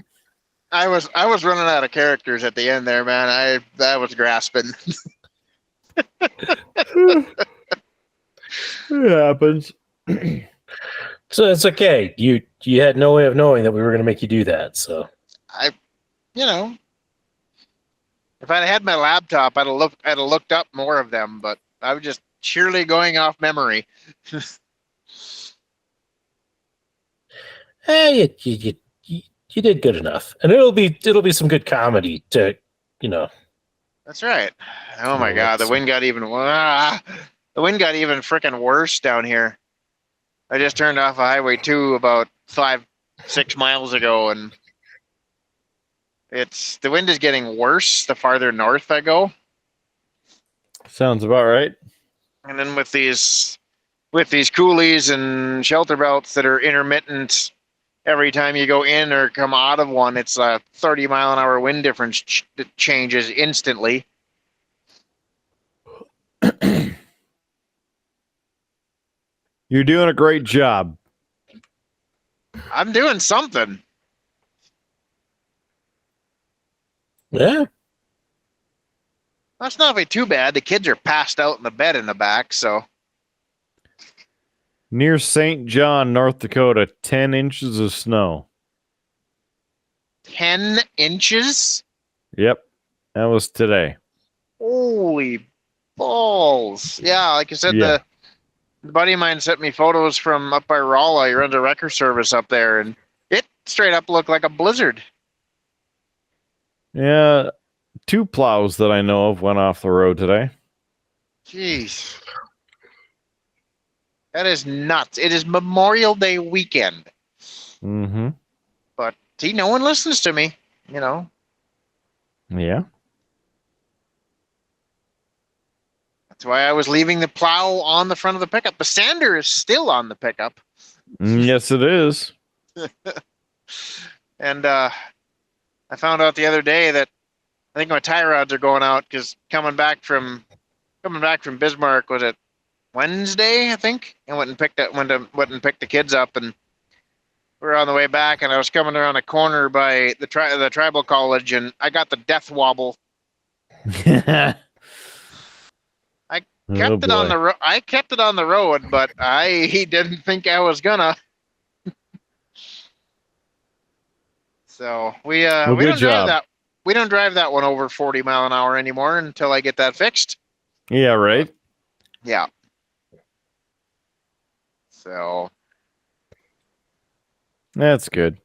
I was running out of characters at the end there, man. I was grasping. It happens. So it's okay. You had no way of knowing that we were going to make you do that. So if I'd had my laptop, I'd have looked up more of them, but I was just sheerly going off memory. Hey, you did good enough, and it'll be some good comedy to, That's right. Oh my God, the wind got even freaking worse down here. I just turned off of Highway 2 about 5-6 miles ago, and the wind is getting worse the farther north I go. Sounds about right. And then with these coulees and shelter belts that are intermittent, every time you go in or come out of one, it's a 30-mile-an-hour wind difference that changes instantly. You're doing a great job. I'm doing something. Yeah. That's not be too bad. The kids are passed out in the bed in the back, so. Near St. John, North Dakota, 10 inches of snow. 10 inches? Yep. That was today. Holy balls. Yeah, like I said, Yeah. the buddy of mine sent me photos from up by Rolla. He runs a wrecker service up there, and it straight up looked like a blizzard. Yeah. 2 plows that I know of went off the road today. Jeez. That is nuts. It is Memorial Day weekend. Mm-hmm. But, see, no one listens to me, Yeah. That's why I was leaving the plow on the front of the pickup. The sander is still on the pickup. Yes, it is. And I found out the other day that I think my tie rods are going out because coming back from Bismarck, was it Wednesday? I think I went and picked the kids up, and we were on the way back, and I was coming around a corner by the tribal college, and I got the death wobble. I kept it on the I kept it on the road, but he didn't think I was gonna. So we don't drive that. We don't drive that one over 40 mile an hour anymore until I get that fixed. Yeah, right. Yeah. So that's good.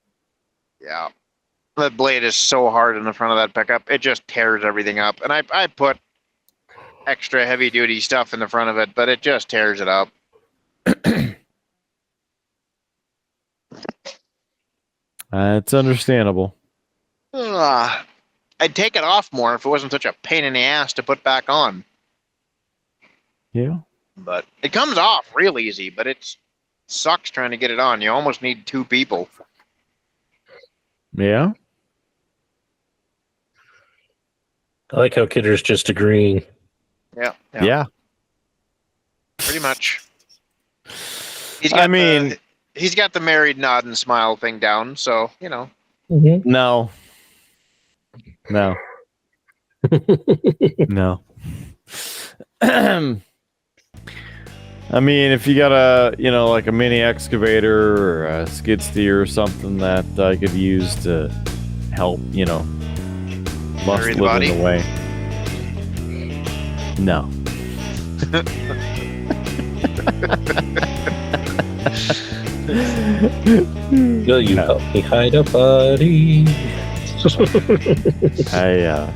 Yeah. The blade is so hard in the front of that pickup. It just tears everything up. And I put extra heavy duty stuff in the front of it, but it just tears it up. It's understandable. I'd take it off more if it wasn't such a pain in the ass to put back on. Yeah. But it comes off real easy, but it sucks trying to get it on. You almost need two people. Yeah. I like how Kidder's just agreeing. Yeah. Pretty much. He's got the married nod and smile thing down, so, you know. Mm-hmm. No. No. I mean, if you got like a mini excavator or a skid steer or something that I could use to help, muscle it in the way. No. Will you help me hide a body? I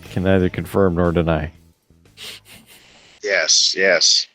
can neither confirm nor deny. Yes.